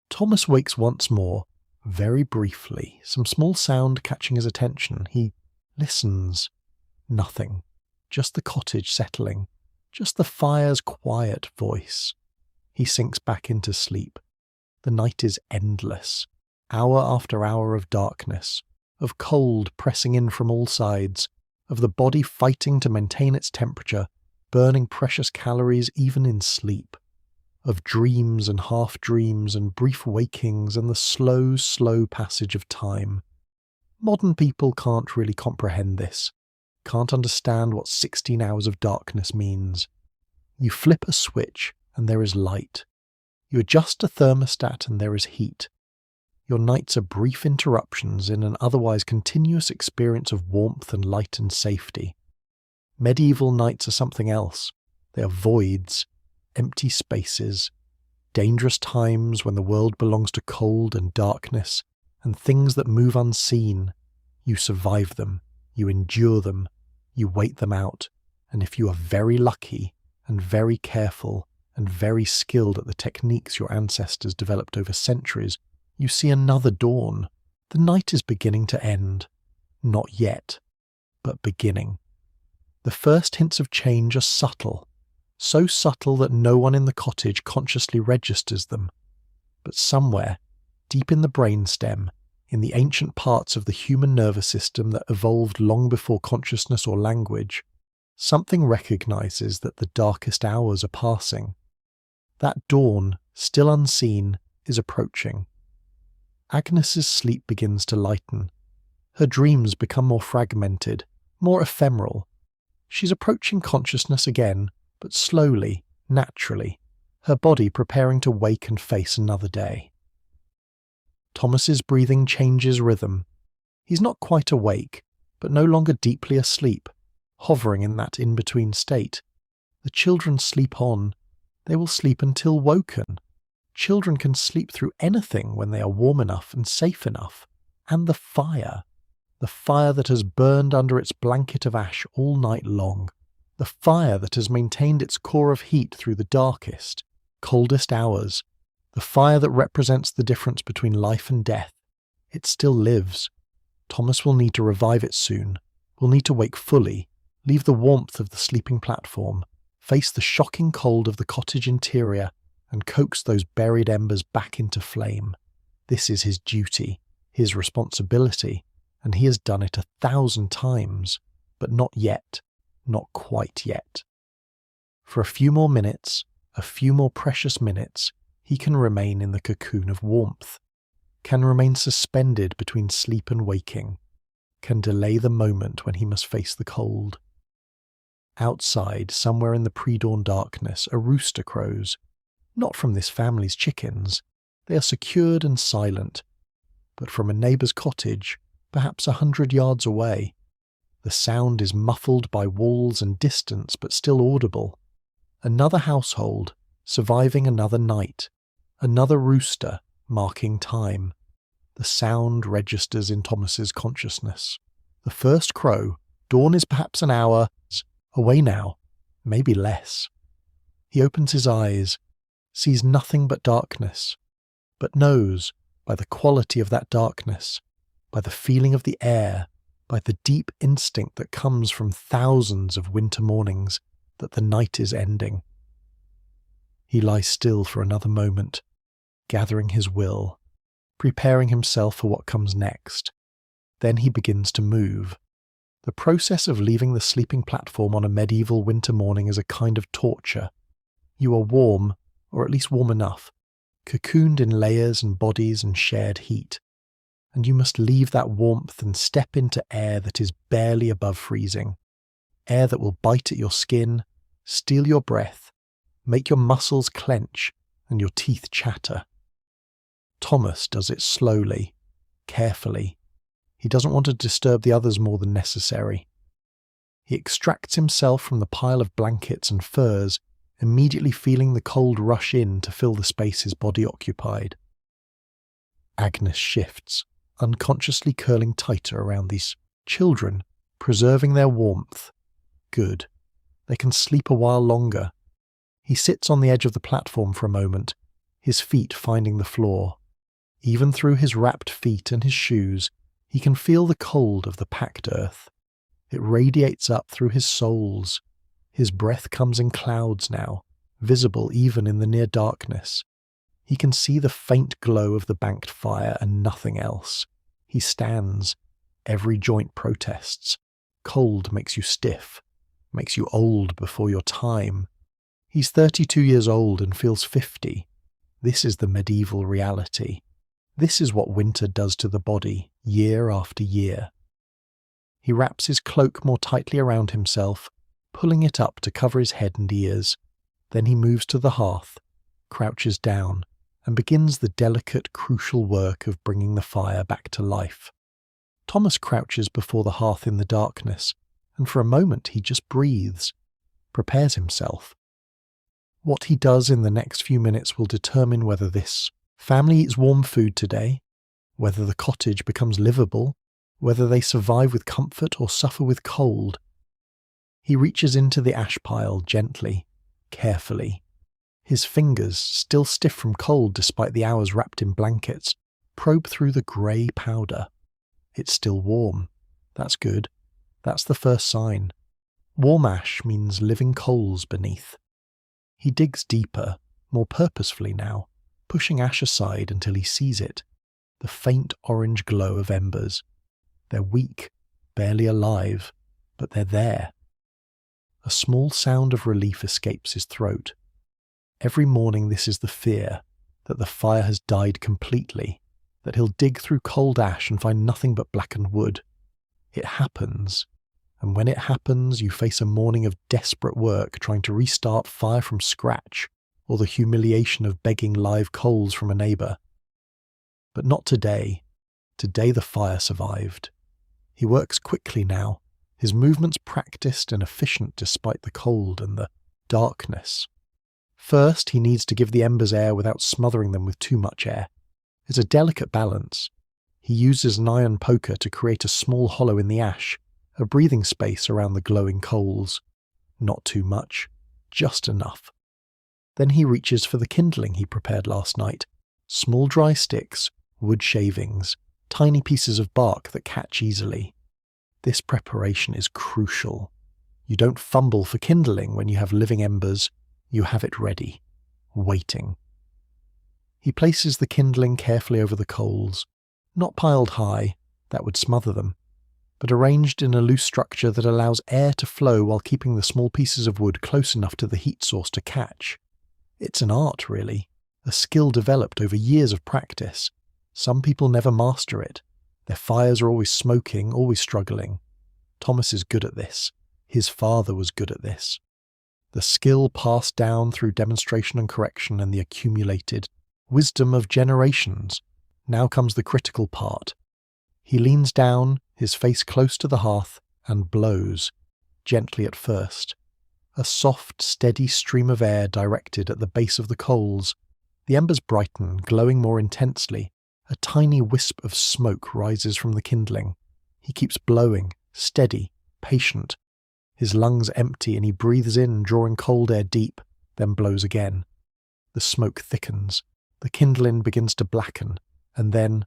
Thomas wakes once more, very briefly, some small sound catching his attention. He listens. Nothing. Just the cottage settling. Just the fire's quiet voice. He sinks back into sleep. The night is endless. Hour after hour of darkness, of cold pressing in from all sides, of the body fighting to maintain its temperature, burning precious calories even in sleep, of dreams and half-dreams and brief wakings and the slow, slow passage of time. Modern people can't really comprehend this, can't understand what 16 hours of darkness means. You flip a switch and there is light. You adjust a thermostat and there is heat. Your nights are brief interruptions in an otherwise continuous experience of warmth and light and safety. Medieval nights are something else. They are voids, empty spaces, dangerous times when the world belongs to cold and darkness and things that move unseen. You survive them, you endure them, you wait them out, and if you are very lucky and very careful and very skilled at the techniques your ancestors developed over centuries, you see another dawn. The night is beginning to end. Not yet, but beginning. The first hints of change are subtle, so subtle that no one in the cottage consciously registers them. But somewhere, deep in the brainstem, in the ancient parts of the human nervous system that evolved long before consciousness or language, something recognizes that the darkest hours are passing. That dawn, still unseen, is approaching. Agnes's sleep begins to lighten. Her dreams become more fragmented, more ephemeral. She's approaching consciousness again, but slowly, naturally, her body preparing to wake and face another day. Thomas's breathing changes rhythm. He's not quite awake, but no longer deeply asleep, hovering in that in-between state. The children sleep on. They will sleep until woken. Children can sleep through anything when they are warm enough and safe enough. And the fire that has burned under its blanket of ash all night long, the fire that has maintained its core of heat through the darkest, coldest hours, the fire that represents the difference between life and death. It still lives. Thomas will need to revive it soon, will need to wake fully, leave the warmth of the sleeping platform, face the shocking cold of the cottage interior, and coax those buried embers back into flame. This is his duty, his responsibility, and he has done it 1,000 times, but not yet, not quite yet. For a few more minutes, a few more precious minutes, he can remain in the cocoon of warmth, can remain suspended between sleep and waking, can delay the moment when he must face the cold. Outside, somewhere in the pre-dawn darkness, a rooster crows. Not from this family's chickens. They are secured and silent. But from a neighbour's cottage, perhaps 100 yards away. The sound is muffled by walls and distance, but still audible. Another household, surviving another night. Another rooster, marking time. The sound registers in Thomas's consciousness. The first crow. Dawn is perhaps an hour away now, maybe less. He opens his eyes, sees nothing but darkness, but knows, by the quality of that darkness, by the feeling of the air, by the deep instinct that comes from thousands of winter mornings, that the night is ending. He lies still for another moment, gathering his will, preparing himself for what comes next. Then he begins to move. The process of leaving the sleeping platform on a medieval winter morning is a kind of torture. You are warm, or at least warm enough, cocooned in layers and bodies and shared heat. And you must leave that warmth and step into air that is barely above freezing. Air that will bite at your skin, steal your breath, make your muscles clench and your teeth chatter. Thomas does it slowly, carefully. He doesn't want to disturb the others more than necessary. He extracts himself from the pile of blankets and furs, immediately feeling the cold rush in to fill the space his body occupied. Agnes shifts, unconsciously curling tighter around these children, preserving their warmth. Good. They can sleep a while longer. He sits on the edge of the platform for a moment, his feet finding the floor. Even through his wrapped feet and his shoes, he can feel the cold of the packed earth. It radiates up through his soles. His breath comes in clouds now, visible even in the near darkness. He can see the faint glow of the banked fire and nothing else. He stands. Every joint protests. Cold makes you stiff, makes you old before your time. He's 32 years old and feels 50. This is the medieval reality. This is what winter does to the body, year after year. He wraps his cloak more tightly around himself, pulling it up to cover his head and ears. Then he moves to the hearth, crouches down, and begins the delicate, crucial work of bringing the fire back to life. Thomas crouches before the hearth in the darkness, and for a moment he just breathes, prepares himself. What he does in the next few minutes will determine whether this family eats warm food today, whether the cottage becomes livable, whether they survive with comfort or suffer with cold. He reaches into the ash pile gently, carefully. His fingers, still stiff from cold despite the hours wrapped in blankets, probe through the grey powder. It's still warm. That's good. That's the first sign. Warm ash means living coals beneath. He digs deeper, more purposefully now, pushing ash aside until he sees it, the faint orange glow of embers. They're weak, barely alive, but they're there. A small sound of relief escapes his throat. Every morning this is the fear, that the fire has died completely, that he'll dig through cold ash and find nothing but blackened wood. It happens, and when it happens you face a morning of desperate work trying to restart fire from scratch, or the humiliation of begging live coals from a neighbour. But not today. Today the fire survived. He works quickly now, his movements practiced and efficient despite the cold and the darkness. First, he needs to give the embers air without smothering them with too much air. It's a delicate balance. He uses an iron poker to create a small hollow in the ash, a breathing space around the glowing coals. Not too much, just enough. Then he reaches for the kindling he prepared last night. Small dry sticks, wood shavings, tiny pieces of bark that catch easily. This preparation is crucial. You don't fumble for kindling when you have living embers. You have it ready, waiting. He places the kindling carefully over the coals, not piled high, that would smother them, but arranged in a loose structure that allows air to flow while keeping the small pieces of wood close enough to the heat source to catch. It's an art, really, a skill developed over years of practice. Some people never master it. Their fires are always smoking, always struggling. Thomas is good at this. His father was good at this. The skill passed down through demonstration and correction and the accumulated wisdom of generations. Now comes the critical part. He leans down, his face close to the hearth, and blows, gently at first. A soft, steady stream of air directed at the base of the coals. The embers brighten, glowing more intensely. A tiny wisp of smoke rises from the kindling. He keeps blowing, steady, patient. His lungs empty and he breathes in, drawing cold air deep, then blows again. The smoke thickens. The kindling begins to blacken, and then,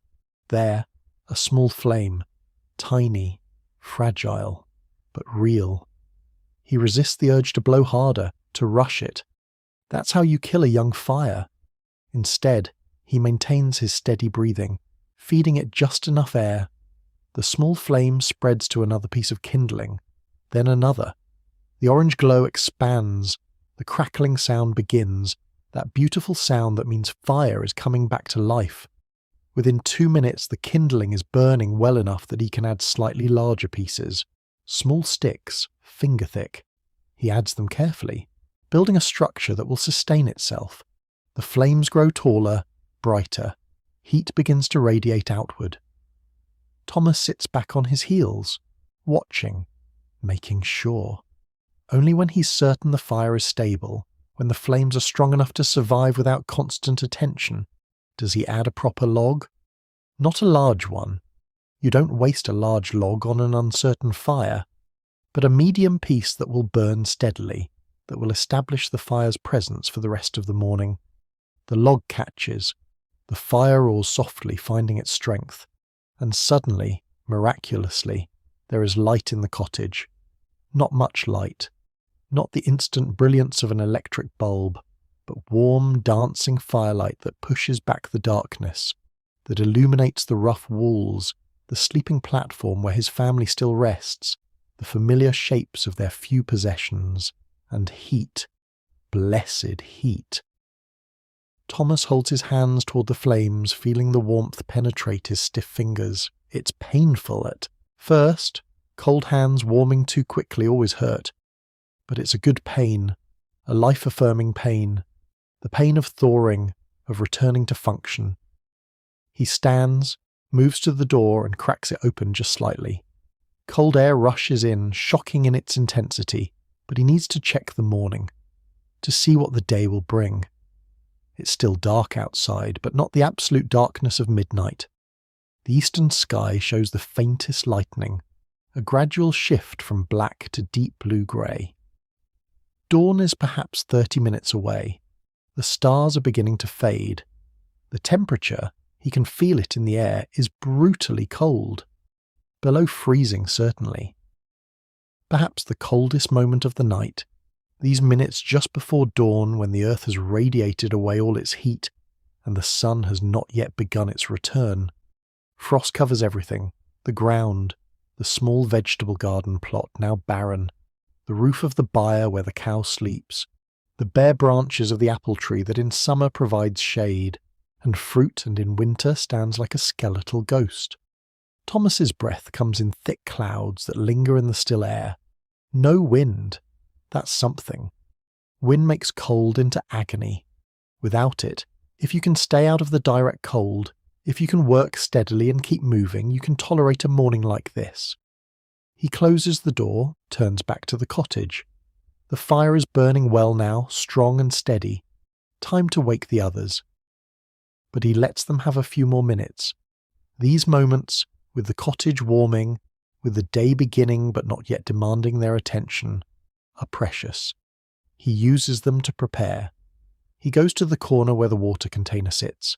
there, a small flame, tiny, fragile, but real. He resists the urge to blow harder, to rush it. That's how you kill a young fire. Instead, he maintains his steady breathing, feeding it just enough air. The small flame spreads to another piece of kindling, then another. The orange glow expands. The crackling sound begins, that beautiful sound that means fire is coming back to life. Within 2 minutes, the kindling is burning well enough that he can add slightly larger pieces, small sticks, finger-thick. He adds them carefully, building a structure that will sustain itself. The flames grow taller, brighter. Heat begins to radiate outward. Thomas sits back on his heels, watching, making sure. Only when he's certain the fire is stable, when the flames are strong enough to survive without constant attention, does he add a proper log? Not a large one. You don't waste a large log on an uncertain fire, but a medium piece that will burn steadily, that will establish the fire's presence for the rest of the morning. The log catches. The fire roars softly, finding its strength. And suddenly, miraculously, there is light in the cottage. Not much light. Not the instant brilliance of an electric bulb, but warm, dancing firelight that pushes back the darkness, that illuminates the rough walls, the sleeping platform where his family still rests, the familiar shapes of their few possessions, and heat. Blessed heat. Thomas holds his hands toward the flames, feeling the warmth penetrate his stiff fingers. It's painful at first. Cold hands warming too quickly always hurt. But it's a good pain, a life-affirming pain, the pain of thawing, of returning to function. He stands, moves to the door and cracks it open just slightly. Cold air rushes in, shocking in its intensity, but he needs to check the morning, to see what the day will bring. It's still dark outside, but not the absolute darkness of midnight. The eastern sky shows the faintest lightening, a gradual shift from black to deep blue-grey. Dawn is perhaps 30 minutes away. The stars are beginning to fade. The temperature, he can feel it in the air, is brutally cold. Below freezing, certainly. Perhaps the coldest moment of the night, these minutes just before dawn when the earth has radiated away all its heat and the sun has not yet begun its return. Frost covers everything, the ground, the small vegetable garden plot now barren, the roof of the byre where the cow sleeps, the bare branches of the apple tree that in summer provides shade, and fruit and in winter stands like a skeletal ghost. Thomas's breath comes in thick clouds that linger in the still air. No wind. That's something. Wind makes cold into agony. Without it, if you can stay out of the direct cold, If you can work steadily and keep moving, you can tolerate a morning like this. He closes the door, turns back to the cottage. The fire is burning well now, strong and steady. Time to wake the others. But he lets them have a few more minutes. These moments, with the cottage warming, with the day beginning but not yet demanding their attention, are precious. He uses them to prepare. He goes to the corner where the water container sits.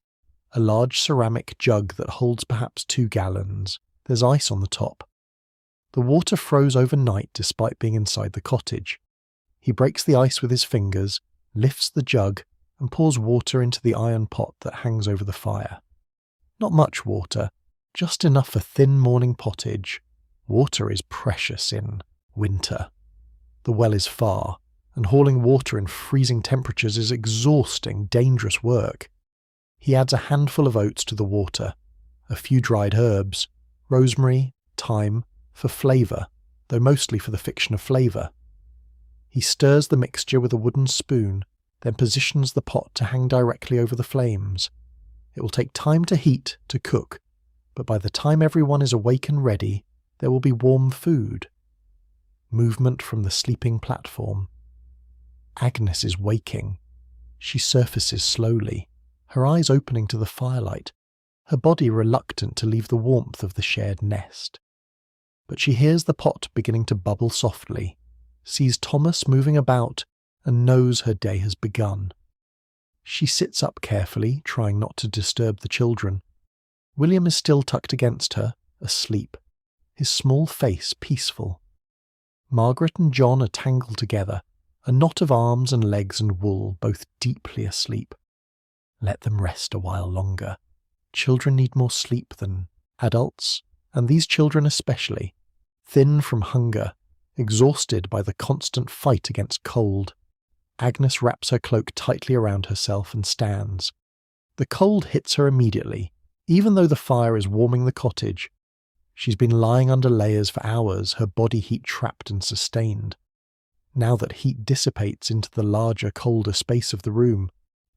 A large ceramic jug that holds perhaps 2 gallons. There's ice on the top. The water froze overnight despite being inside the cottage. He breaks the ice with his fingers, lifts the jug, and pours water into the iron pot that hangs over the fire. Not much water, just enough for thin morning pottage. Water is precious in winter. The well is far, and hauling water in freezing temperatures is exhausting, dangerous work. He adds a handful of oats to the water, a few dried herbs, rosemary, thyme, for flavour, though mostly for the fiction of flavour. He stirs the mixture with a wooden spoon, then positions the pot to hang directly over the flames. It will take time to heat, to cook, but by the time everyone is awake and ready, there will be warm food. Movement from the sleeping platform. Agnes is waking. She surfaces slowly, her eyes opening to the firelight, her body reluctant to leave the warmth of the shared nest. But she hears the pot beginning to bubble softly, sees Thomas moving about, and knows her day has begun. She sits up carefully, trying not to disturb the children. William is still tucked against her, asleep, his small face peaceful. Margaret and John are tangled together, a knot of arms and legs and wool, both deeply asleep. Let them rest a while longer. Children need more sleep than adults, and these children especially, thin from hunger, exhausted by the constant fight against cold. Agnes wraps her cloak tightly around herself and stands. The cold hits her immediately, even though the fire is warming the cottage. She's been lying under layers for hours, her body heat trapped and sustained. Now that heat dissipates into the larger, colder space of the room,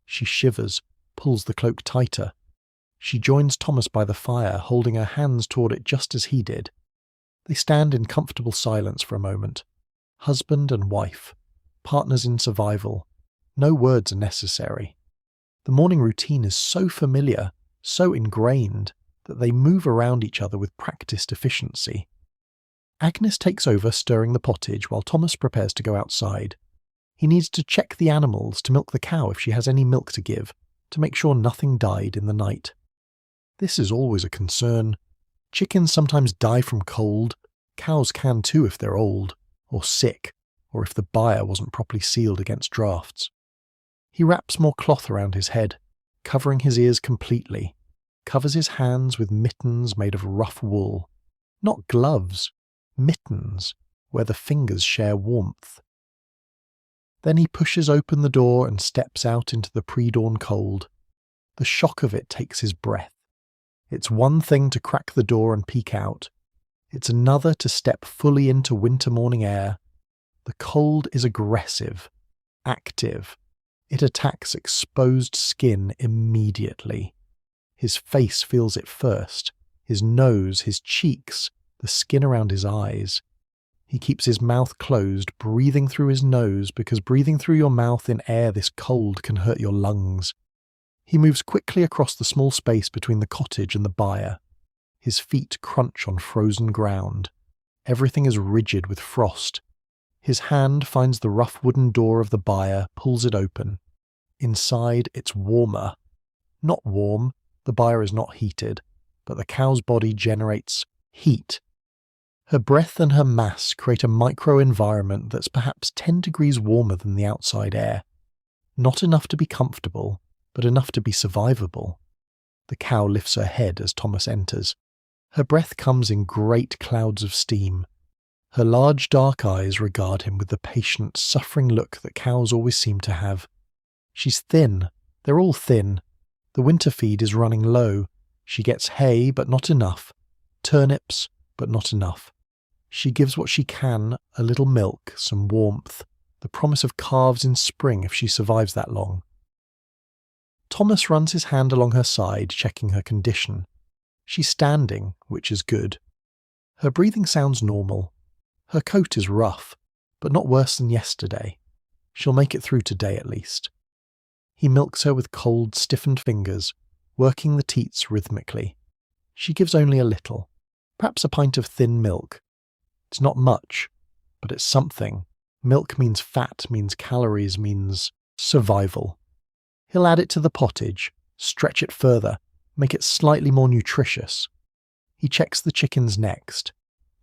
she shivers, pulls the cloak tighter. She joins Thomas by the fire, holding her hands toward it just as he did. They stand in comfortable silence for a moment. Husband and wife, partners in survival. No words are necessary. The morning routine is so familiar, so ingrained, that they move around each other with practiced efficiency. Agnes takes over stirring the pottage while Thomas prepares to go outside. He needs to check the animals, to milk the cow if she has any milk to give, to make sure nothing died in the night. This is always a concern. Chickens sometimes die from cold. Cows can too if they're old, or sick, or if the byre wasn't properly sealed against drafts. He wraps more cloth around his head, covering his ears completely, covers his hands with mittens made of rough wool. Not gloves, mittens, where the fingers share warmth. Then he pushes open the door and steps out into the pre-dawn cold. The shock of it takes his breath. It's one thing to crack the door and peek out. It's another to step fully into winter morning air. The cold is aggressive, active. It attacks exposed skin immediately. His face feels it first, his nose, his cheeks, the skin around his eyes. He keeps his mouth closed, breathing through his nose, because breathing through your mouth in air this cold can hurt your lungs. He moves quickly across the small space between the cottage and the byre. His feet crunch on frozen ground. Everything is rigid with frost. His hand finds the rough wooden door of the byre, pulls it open. Inside, it's warmer. Not warm, the byre is not heated, but the cow's body generates heat. Her breath and her mass create a micro-environment that's perhaps 10 degrees warmer than the outside air. Not enough to be comfortable, but enough to be survivable. The cow lifts her head as Thomas enters. Her breath comes in great clouds of steam. Her large dark eyes regard him with the patient, suffering look that cows always seem to have. She's thin. They're all thin. The winter feed is running low. She gets hay, but not enough. Turnips, but not enough. She gives what she can, a little milk, some warmth, the promise of calves in spring if she survives that long. Thomas runs his hand along her side, checking her condition. She's standing, which is good. Her breathing sounds normal. Her coat is rough, but not worse than yesterday. She'll make it through today at least. He milks her with cold, stiffened fingers, working the teats rhythmically. She gives only a little, perhaps a pint of thin milk. It's not much, but it's something. Milk means fat, means calories, means survival. He'll add it to the pottage, stretch it further, make it slightly more nutritious. He checks the chickens next.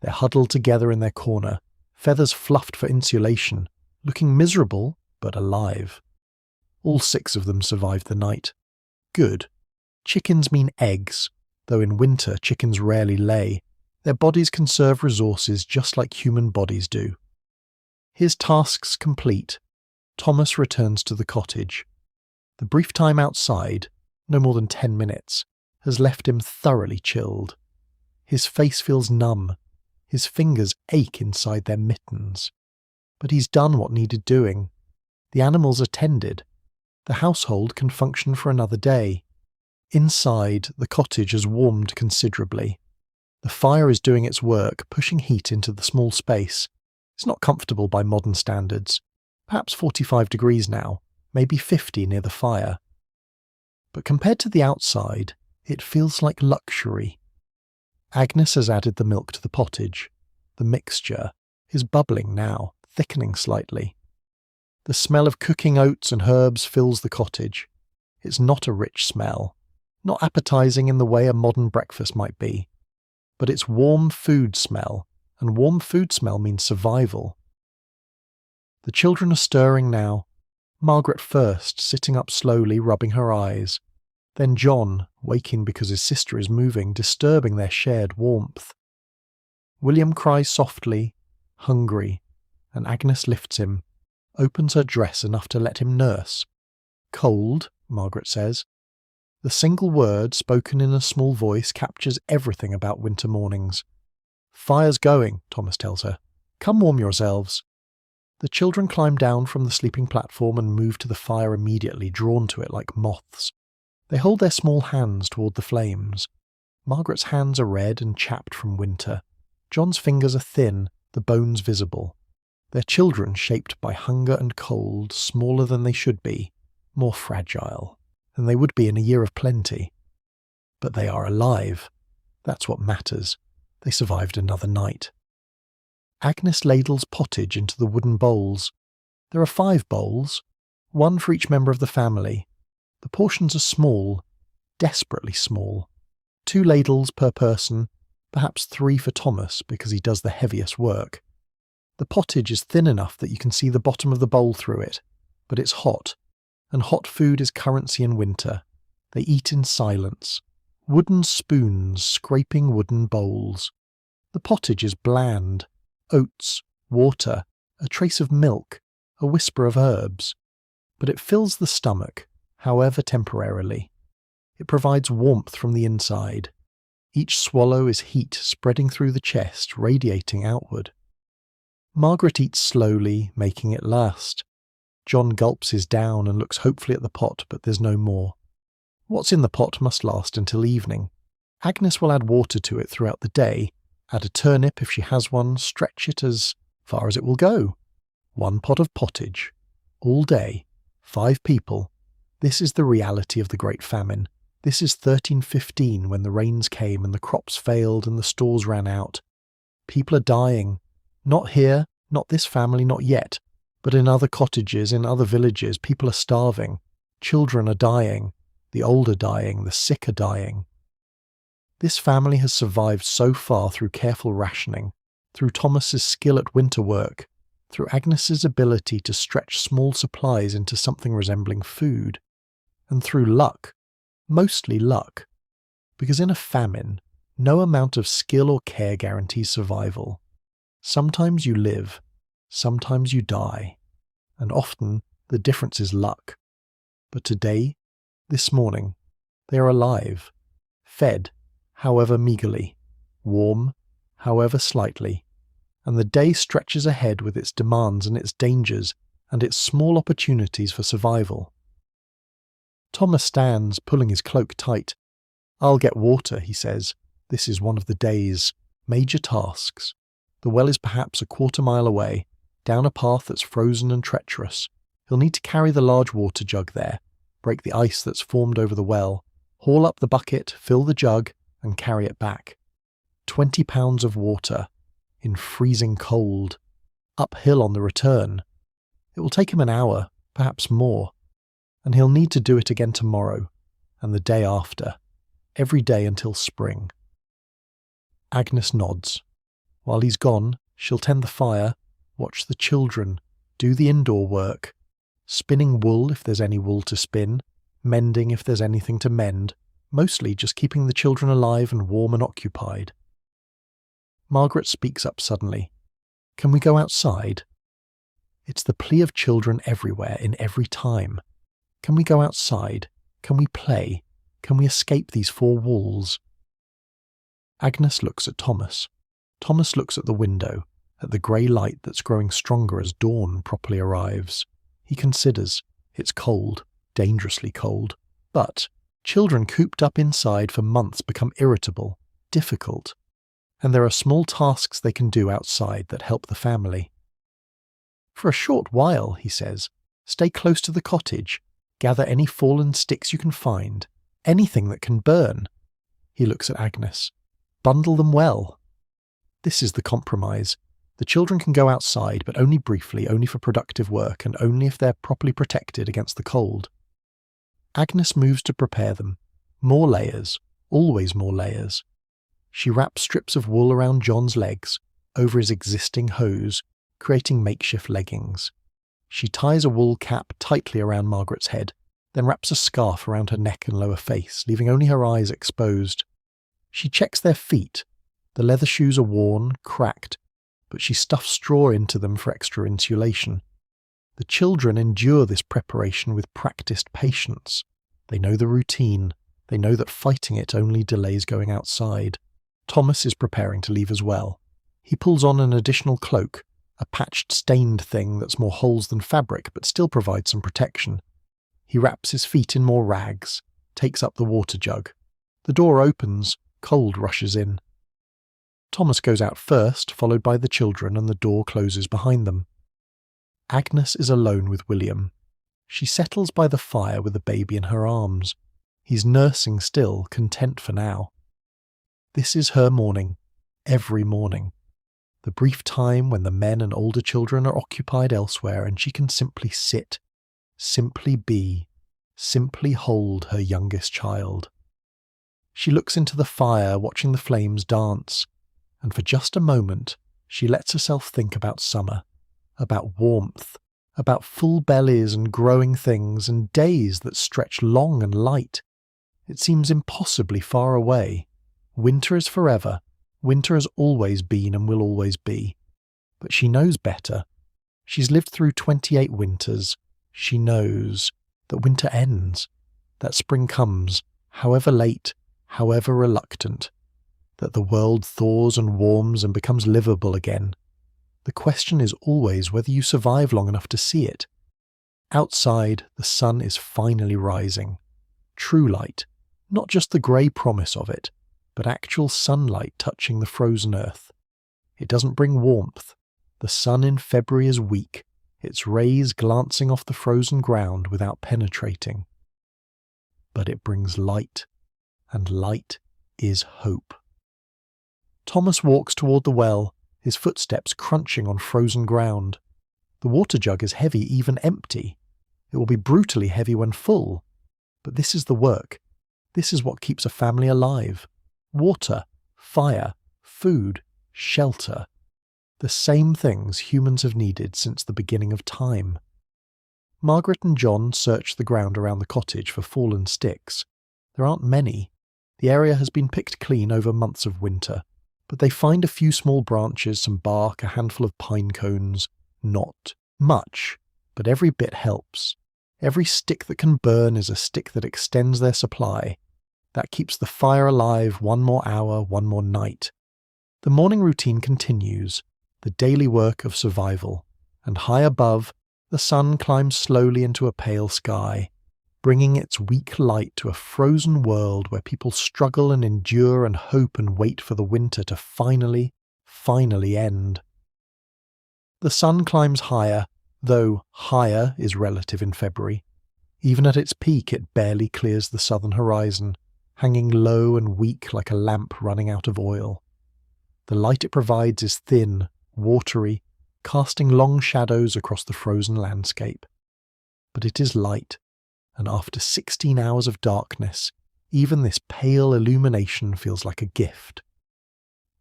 They're huddled together in their corner, feathers fluffed for insulation, looking miserable but alive. All 6 of them survived the night. Good. Chickens mean eggs, though in winter chickens rarely lay. Their bodies conserve resources just like human bodies do. His tasks complete, Thomas returns to the cottage. The brief time outside, no more than 10 minutes, has left him thoroughly chilled. His face feels numb. His fingers ache inside their mittens. But he's done what needed doing. The animals are tended. The household can function for another day. Inside, the cottage has warmed considerably. The fire is doing its work, pushing heat into the small space. It's not comfortable by modern standards. Perhaps 45 degrees now, maybe 50 near the fire. But compared to the outside, it feels like luxury. Agnes has added the milk to the pottage. The mixture is bubbling now, thickening slightly. The smell of cooking oats and herbs fills the cottage. It's not a rich smell, not appetizing in the way a modern breakfast might be. But it's warm food smell, and warm food smell means survival. The children are stirring now. Margaret first, sitting up slowly, rubbing her eyes. Then John, waking because his sister is moving, disturbing their shared warmth. William cries softly, hungry, and Agnes lifts him, opens her dress enough to let him nurse. Cold, Margaret says. The single word, spoken in a small voice, captures everything about winter mornings. Fire's going, Thomas tells her. Come warm yourselves. The children climb down from the sleeping platform and move to the fire immediately, drawn to it like moths. They hold their small hands toward the flames. Margaret's hands are red and chapped from winter. John's fingers are thin, the bones visible. They're children shaped by hunger and cold, smaller than they should be, more fragile than they would be in a year of plenty. But they are alive. That's what matters. They survived another night. Agnes ladles pottage into the wooden bowls. There are 5 bowls, 1 for each member of the family. The portions are small, desperately small. 2 ladles per person, perhaps 3 for Thomas because he does the heaviest work. The pottage is thin enough that you can see the bottom of the bowl through it, but it's hot, and hot food is currency in winter. They eat in silence. Wooden spoons scraping wooden bowls. The pottage is bland. Oats, water, a trace of milk, a whisper of herbs. But it fills the stomach, however temporarily. It provides warmth from the inside. Each swallow is heat spreading through the chest, radiating outward. Margaret eats slowly, making it last. John gulps his down and looks hopefully at the pot, but there's no more. What's in the pot must last until evening. Agnes will add water to it throughout the day, add a turnip if she has one, stretch it as far as it will go. 1 pot of pottage. All day. 5 people. This is the reality of the Great Famine. This is 1315 when the rains came and the crops failed and the stores ran out. People are dying. Not here, not this family, not yet. But in other cottages, in other villages, people are starving. Children are dying. The old are dying. The sick are dying. This family has survived so far through careful rationing, through Thomas's skill at winter work, through Agnes's ability to stretch small supplies into something resembling food, and through luck, mostly luck, because in a famine, no amount of skill or care guarantees survival. Sometimes you live, sometimes you die, and often the difference is luck. But today, this morning, they are alive, fed, however meagerly, warm, however slightly, and the day stretches ahead with its demands and its dangers and its small opportunities for survival. Thomas stands, pulling his cloak tight. "I'll get water," he says. This is one of the day's major tasks. The well is perhaps a quarter-mile away, down a path that's frozen and treacherous. He'll need to carry the large water jug there, break the ice that's formed over the well, haul up the bucket, fill the jug, and carry it back. 20 pounds of water, in freezing cold, uphill on the return. It will take him an hour, perhaps more, and he'll need to do it again tomorrow, and the day after, every day until spring. Agnes nods. While he's gone, she'll tend the fire, watch the children, do the indoor work, spinning wool if there's any wool to spin, mending if there's anything to mend, mostly just keeping the children alive and warm and occupied. Margaret speaks up suddenly. "Can we go outside?" It's the plea of children everywhere, in every time. Can we go outside? Can we play? Can we escape these four walls? Agnes looks at Thomas. Thomas looks at the window, at the grey light that's growing stronger as dawn properly arrives. He considers. It's cold, dangerously cold. But children cooped up inside for months become irritable, difficult. And there are small tasks they can do outside that help the family. "For a short while," he says, "stay close to the cottage. Gather any fallen sticks you can find. Anything that can burn." He looks at Agnes. "Bundle them well." This is the compromise. The children can go outside, but only briefly, only for productive work, and only if they're properly protected against the cold. Agnes moves to prepare them. More layers, always more layers. She wraps strips of wool around John's legs, over his existing hose, creating makeshift leggings. She ties a wool cap tightly around Margaret's head, then wraps a scarf around her neck and lower face, leaving only her eyes exposed. She checks their feet. The leather shoes are worn, cracked, but she stuffs straw into them for extra insulation. The children endure this preparation with practiced patience. They know the routine. They know that fighting it only delays going outside. Thomas is preparing to leave as well. He pulls on an additional cloak, a patched, stained thing that's more holes than fabric but still provides some protection. He wraps his feet in more rags, takes up the water jug. The door opens, cold rushes in. Thomas goes out first, followed by the children, and the door closes behind them. Agnes is alone with William. She settles by the fire with the baby in her arms. He's nursing still, content for now. This is her morning, every morning. The brief time when the men and older children are occupied elsewhere and she can simply sit, simply be, simply hold her youngest child. She looks into the fire, watching the flames dance, and for just a moment she lets herself think about summer, about warmth, about full bellies and growing things and days that stretch long and light. It seems impossibly far away. Winter is forever. Winter has always been and will always be. But she knows better. She's lived through 28 winters. She knows that winter ends, that spring comes, however late, however reluctant, that the world thaws and warms and becomes livable again. The question is always whether you survive long enough to see it. Outside, the sun is finally rising. True light, not just the grey promise of it, but actual sunlight touching the frozen earth. It doesn't bring warmth. The sun in February is weak, its rays glancing off the frozen ground without penetrating. But it brings light, and light is hope. Thomas walks toward the well, his footsteps crunching on frozen ground. The water jug is heavy even empty. It will be brutally heavy when full. But this is the work. This is what keeps a family alive. Water, fire, food, shelter. The same things humans have needed since the beginning of time. Margaret and John search the ground around the cottage for fallen sticks. There aren't many. The area has been picked clean over months of winter, but they find a few small branches, some bark, a handful of pine cones. Not much, but every bit helps. Every stick that can burn is a stick that extends their supply. That keeps the fire alive one more hour, one more night. The morning routine continues, the daily work of survival, and high above, the sun climbs slowly into a pale sky, bringing its weak light to a frozen world where people struggle and endure and hope and wait for the winter to finally end. The sun climbs higher, though higher is relative in February. Even at its peak, it barely clears the southern horizon, hanging low and weak like a lamp running out of oil. The light it provides is thin, watery, casting long shadows across the frozen landscape. But it is light, and after 16 hours of darkness, even this pale illumination feels like a gift.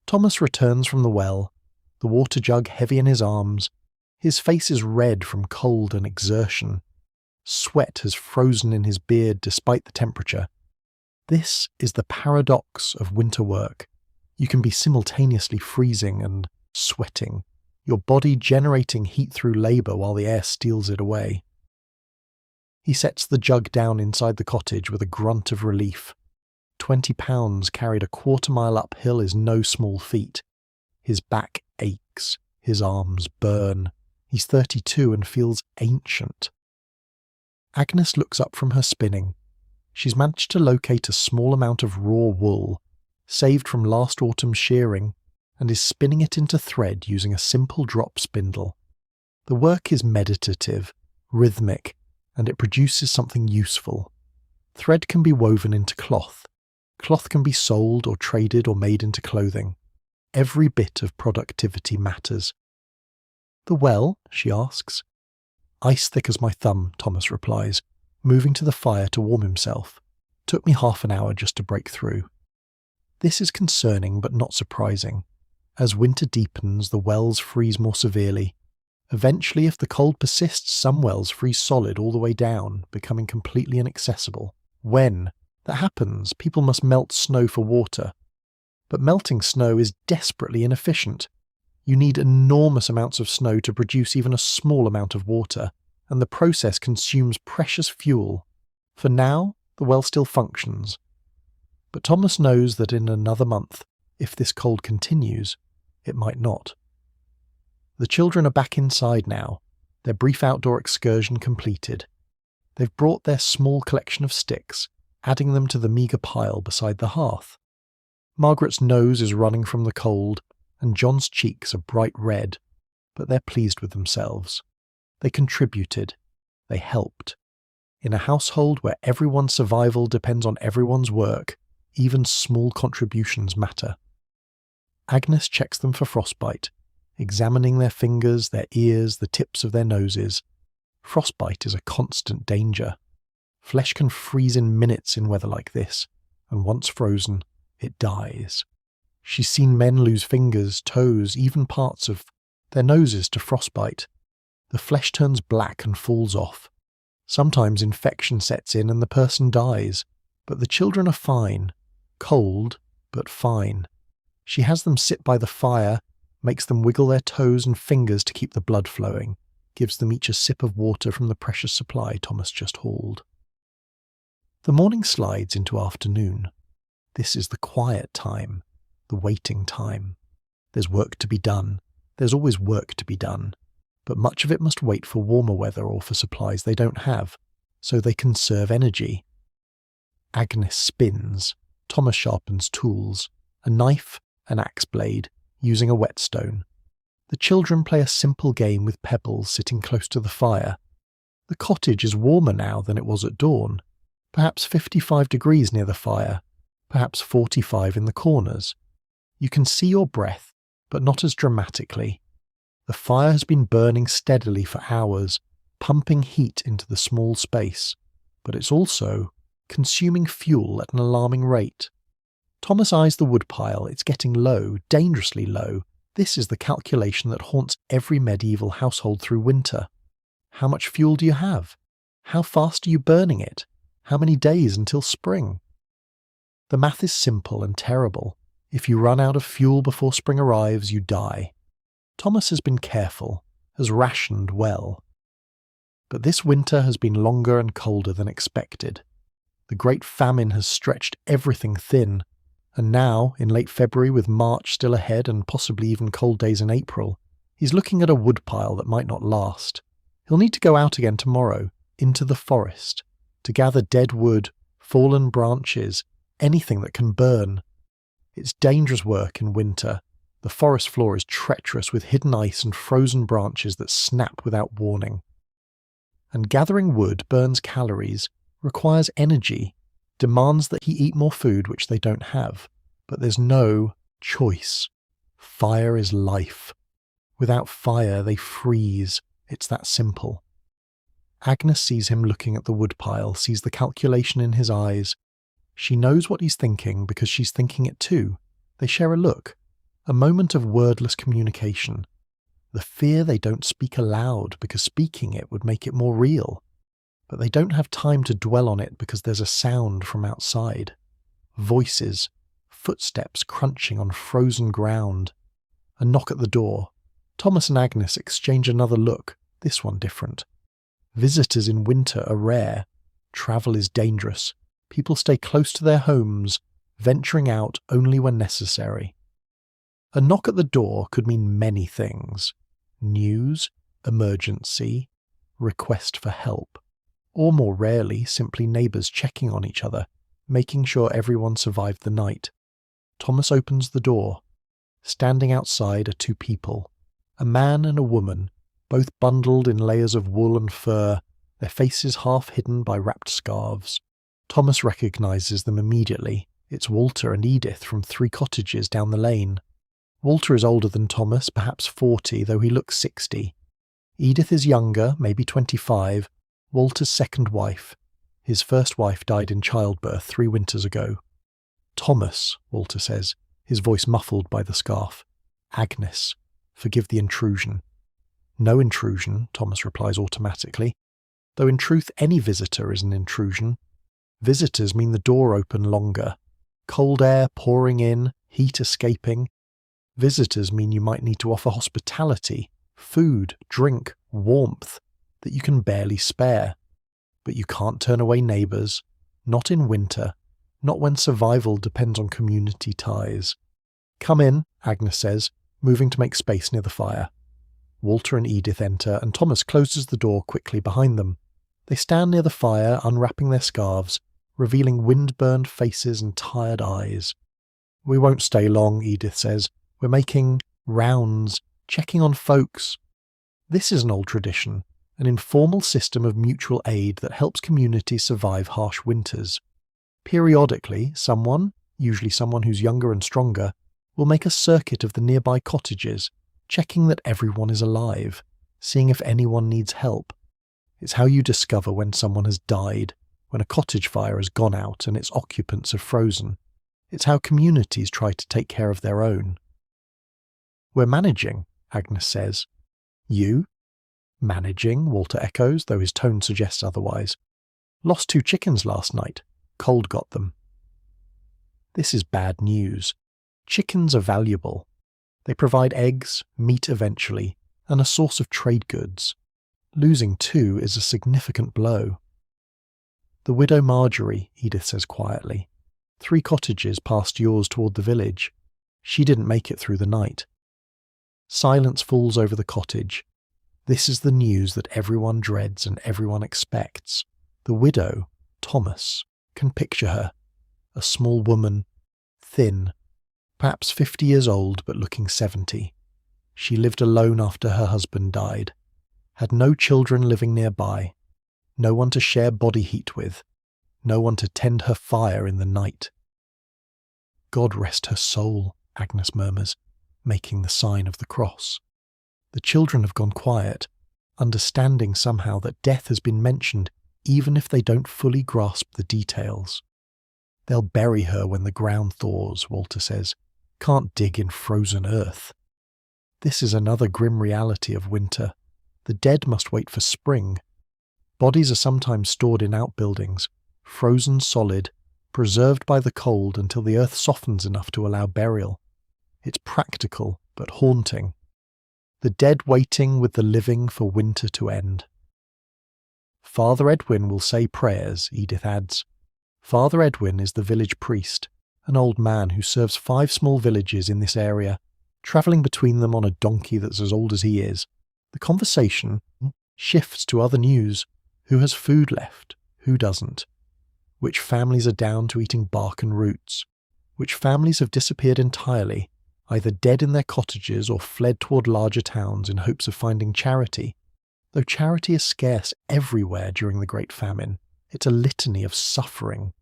Thomas returns from the well, the water jug heavy in his arms. His face is red from cold and exertion. Sweat has frozen in his beard despite the temperature. This is the paradox of winter work. You can be simultaneously freezing and sweating, your body generating heat through labour while the air steals it away. He sets the jug down inside the cottage with a grunt of relief. 20 pounds carried a quarter-mile uphill is no small feat. His back aches, his arms burn. He's 32 and feels ancient. Agnes looks up from her spinning. She's managed to locate a small amount of raw wool, saved from last autumn's shearing, and is spinning it into thread using a simple drop spindle. The work is meditative, rhythmic, and it produces something useful. Thread can be woven into cloth. Cloth can be sold or traded or made into clothing. Every bit of productivity matters. "The well?" she asks. "Ice thick as my thumb," Thomas replies, moving to the fire to warm himself. "Took me half an hour just to break through." This is concerning but not surprising. As winter deepens, the wells freeze more severely. Eventually, if the cold persists, some wells freeze solid all the way down, becoming completely inaccessible. When that happens, people must melt snow for water. But melting snow is desperately inefficient. You need enormous amounts of snow to produce even a small amount of water, and the process consumes precious fuel. For now, the well still functions. But Thomas knows that in another month, if this cold continues, it might not. The children are back inside now, their brief outdoor excursion completed. They've brought their small collection of sticks, adding them to the meagre pile beside the hearth. Margaret's nose is running from the cold, and John's cheeks are bright red, but they're pleased with themselves. They contributed. They helped. In a household where everyone's survival depends on everyone's work, even small contributions matter. Agnes checks them for frostbite, examining their fingers, their ears, the tips of their noses. Frostbite is a constant danger. Flesh can freeze in minutes in weather like this, and once frozen, it dies. She's seen men lose fingers, toes, even parts of their noses to frostbite. The flesh turns black and falls off. Sometimes infection sets in and the person dies, but the children are fine. Cold, but fine. She has them sit by the fire, makes them wiggle their toes and fingers to keep the blood flowing, gives them each a sip of water from the precious supply Thomas just hauled. The morning slides into afternoon. This is the quiet time, the waiting time. There's work to be done. There's always work to be done. But much of it must wait for warmer weather or for supplies they don't have, so they conserve energy. Agnes spins. Thomas sharpens tools, a knife, an axe blade, using a whetstone. The children play a simple game with pebbles sitting close to the fire. The cottage is warmer now than it was at dawn, perhaps 55 degrees near the fire, perhaps 45 in the corners. You can see your breath, but not as dramatically. The fire has been burning steadily for hours, pumping heat into the small space, but it's also consuming fuel at an alarming rate. Thomas eyes the woodpile. It's getting low, dangerously low. This is the calculation that haunts every medieval household through winter. How much fuel do you have? How fast are you burning it? How many days until spring? The math is simple and terrible. If you run out of fuel before spring arrives, you die. Thomas has been careful, has rationed well. But this winter has been longer and colder than expected. The Great Famine has stretched everything thin, and now, in late February with March still ahead and possibly even cold days in April, he's looking at a woodpile that might not last. He'll need to go out again tomorrow, into the forest, to gather dead wood, fallen branches, anything that can burn. It's dangerous work in winter. The forest floor is treacherous with hidden ice and frozen branches that snap without warning. And gathering wood burns calories, requires energy, demands that he eat more food which they don't have. But there's no choice. Fire is life. Without fire, they freeze. It's that simple. Agnes sees him looking at the woodpile, sees the calculation in his eyes. She knows what he's thinking because she's thinking it too. They share a look, a moment of wordless communication. The fear they don't speak aloud because speaking it would make it more real. But they don't have time to dwell on it because there's a sound from outside. Voices, footsteps crunching on frozen ground. A knock at the door. Thomas and Agnes exchange another look, this one different. Visitors in winter are rare. Travel is dangerous. People stay close to their homes, venturing out only when necessary. A knock at the door could mean many things. News, emergency, request for help. Or more rarely, simply neighbours checking on each other, making sure everyone survived the night. Thomas opens the door. Standing outside are two people. A man and a woman, both bundled in layers of wool and fur, their faces half hidden by wrapped scarves. Thomas recognises them immediately. It's Walter and Edith from 3 cottages down the lane. Walter is older than Thomas, perhaps 40, though he looks 60. Edith is younger, maybe 25, Walter's second wife. His first wife died in childbirth 3 winters ago. Thomas, Walter says, his voice muffled by the scarf. Agnes, forgive the intrusion. No intrusion, Thomas replies automatically, though in truth any visitor is an intrusion. Visitors mean the door open longer. Cold air pouring in, heat escaping. Visitors mean you might need to offer hospitality, food, drink, warmth, that you can barely spare. But you can't turn away neighbours, not in winter, not when survival depends on community ties. Come in, Agnes says, moving to make space near the fire. Walter and Edith enter, and Thomas closes the door quickly behind them. They stand near the fire, unwrapping their scarves, revealing wind-burned faces and tired eyes. We won't stay long, Edith says. We're making rounds, checking on folks. This is an old tradition, an informal system of mutual aid that helps communities survive harsh winters. Periodically, someone, usually someone who's younger and stronger, will make a circuit of the nearby cottages, checking that everyone is alive, seeing if anyone needs help. It's how you discover when someone has died, when a cottage fire has gone out and its occupants have frozen. It's how communities try to take care of their own. We're managing, Agnes says. You? Managing, Walter echoes, though his tone suggests otherwise. Lost 2 chickens last night. Cold got them. This is bad news. Chickens are valuable. They provide eggs, meat eventually, and a source of trade goods. Losing 2 is a significant blow. The widow Marjorie, Edith says quietly. 3 cottages past yours toward the village. She didn't make it through the night. Silence falls over the cottage. This is the news that everyone dreads and everyone expects. The widow, Thomas, can picture her. A small woman, thin, perhaps 50 years old but looking 70. She lived alone after her husband died. Had no children living nearby. No one to share body heat with. No one to tend her fire in the night. God rest her soul, Agnes murmurs, making the sign of the cross. The children have gone quiet, understanding somehow that death has been mentioned even if they don't fully grasp the details. They'll bury her when the ground thaws, Walter says. Can't dig in frozen earth. This is another grim reality of winter. The dead must wait for spring. Bodies are sometimes stored in outbuildings, frozen solid, preserved by the cold until the earth softens enough to allow burial. It's practical, but haunting. The dead waiting with the living for winter to end. Father Edwin will say prayers, Edith adds. Father Edwin is the village priest, an old man who serves 5 small villages in this area, travelling between them on a donkey that's as old as he is. The conversation shifts to other news. Who has food left? Who doesn't? Which families are down to eating bark and roots? Which families have disappeared entirely, either dead in their cottages or fled toward larger towns in hopes of finding charity? Though charity is scarce everywhere during the Great Famine, it's a litany of suffering.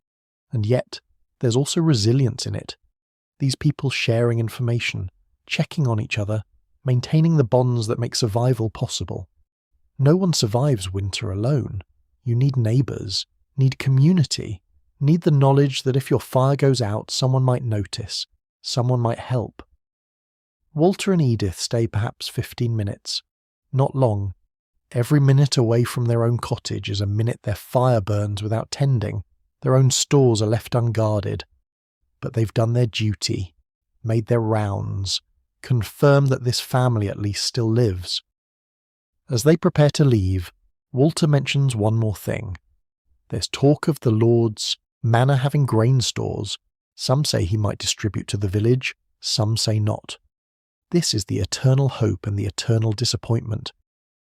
And yet, there's also resilience in it. These people sharing information, checking on each other, maintaining the bonds that make survival possible. No one survives winter alone. You need neighbours, need community, need the knowledge that if your fire goes out, someone might notice, someone might help. Walter and Edith stay perhaps 15 minutes. Not long. Every minute away from their own cottage is a minute their fire burns without tending, their own stores are left unguarded. But they've done their duty, made their rounds, confirmed that this family at least still lives. As they prepare to leave, Walter mentions one more thing. There's talk of the Lord's manor having grain stores. Some say he might distribute to the village, some say not. This is the eternal hope and the eternal disappointment.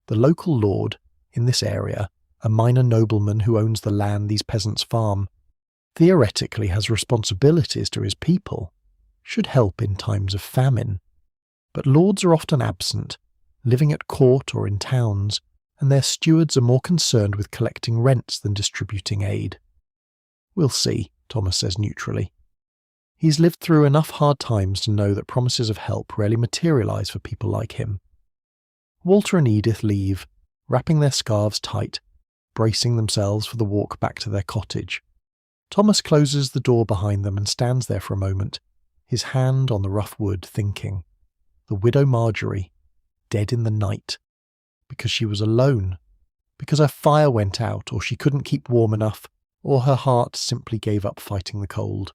The local lord, in this area, a minor nobleman who owns the land these peasants farm, theoretically has responsibilities to his people, should help in times of famine. But lords are often absent, living at court or in towns, and their stewards are more concerned with collecting rents than distributing aid. We'll see, Thomas says neutrally. He's lived through enough hard times to know that promises of help rarely materialise for people like him. Walter and Edith leave, wrapping their scarves tight, bracing themselves for the walk back to their cottage. Thomas closes the door behind them and stands there for a moment, his hand on the rough wood, thinking. The widow Marjorie, dead in the night. Because she was alone. Because her fire went out, or she couldn't keep warm enough, or her heart simply gave up fighting the cold.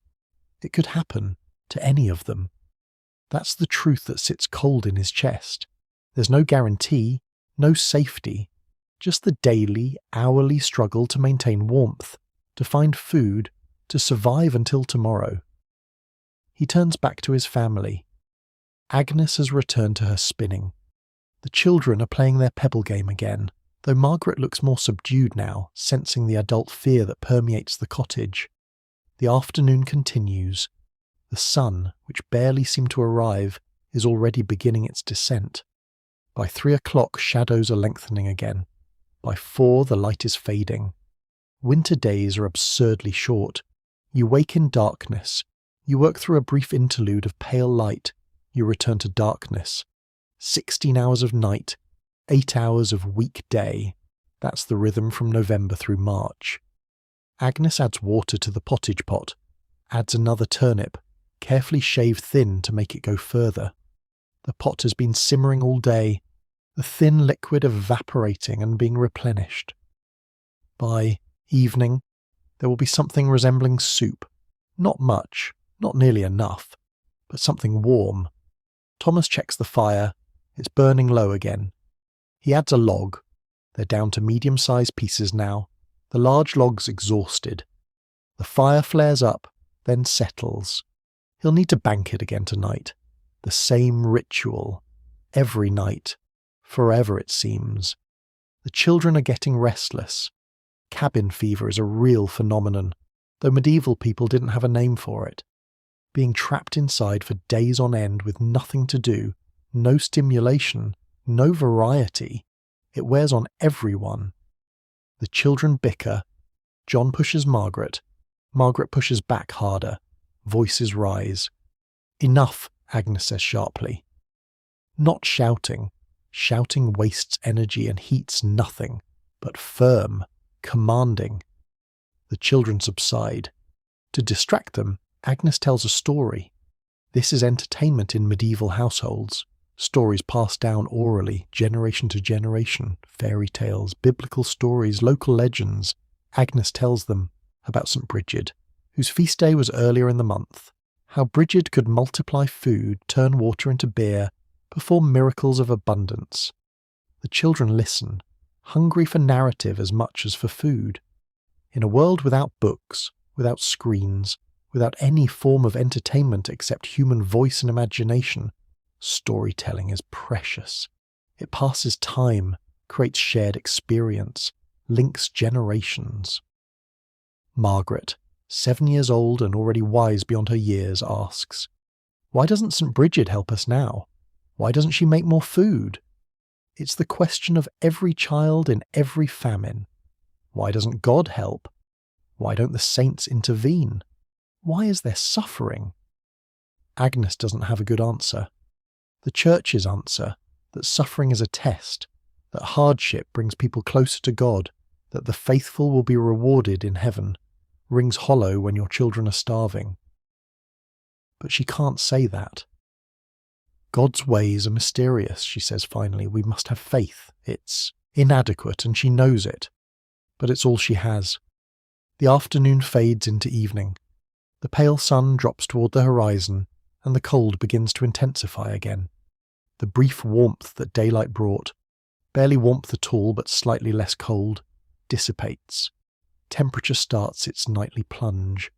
It could happen to any of them. That's the truth that sits cold in his chest. There's no guarantee, no safety, just the daily, hourly struggle to maintain warmth, to find food, to survive until tomorrow. He turns back to his family. Agnes has returned to her spinning. The children are playing their pebble game again, though Margaret looks more subdued now, sensing the adult fear that permeates the cottage. The afternoon continues. The sun, which barely seemed to arrive, is already beginning its descent. By 3 o'clock, shadows are lengthening again. By 4, the light is fading. Winter days are absurdly short. You wake in darkness. You work through a brief interlude of pale light. You return to darkness. 16 hours of night, 8 hours of weak day. That's the rhythm from November through March. Agnes adds water to the pottage pot, adds another turnip, carefully shaved thin to make it go further. The pot has been simmering all day, the thin liquid evaporating and being replenished. By evening, there will be something resembling soup. Not much, not nearly enough, but something warm. Thomas checks the fire. It's burning low again. He adds a log. They're down to medium-sized pieces now, the large log's exhausted. The fire flares up, then settles. He'll need to bank it again tonight. The same ritual. Every night. Forever, it seems. The children are getting restless. Cabin fever is a real phenomenon, though medieval people didn't have a name for it. Being trapped inside for days on end with nothing to do, no stimulation, no variety. It wears on everyone. The children bicker. John pushes Margaret. Margaret pushes back harder. Voices rise. Enough, Agnes says sharply. Not shouting. Shouting wastes energy and heats nothing, but firm, commanding. The children subside. To distract them, Agnes tells a story. This is entertainment in medieval households. Stories passed down orally, generation to generation, fairy tales, biblical stories, local legends. Agnes tells them about St. Bridget, whose feast day was earlier in the month, how Bridget could multiply food, turn water into beer, perform miracles of abundance. The children listen, hungry for narrative as much as for food. In a world without books, without screens, without any form of entertainment except human voice and imagination, storytelling is precious. It passes time, creates shared experience, links generations. Margaret, 7 years old and already wise beyond her years, asks, "Why doesn't St. Bridget help us now? Why doesn't she make more food?" It's the question of every child in every famine. Why doesn't God help? Why don't the saints intervene? Why is there suffering? Agnes doesn't have a good answer. The Church's answer, that suffering is a test, that hardship brings people closer to God, that the faithful will be rewarded in heaven, rings hollow when your children are starving. But she can't say that. God's ways are mysterious, she says finally. We must have faith. It's inadequate, and she knows it. But it's all she has. The afternoon fades into evening. The pale sun drops toward the horizon, and the cold begins to intensify again. The brief warmth that daylight brought, barely warmth at all but slightly less cold, dissipates. Temperature starts its nightly plunge.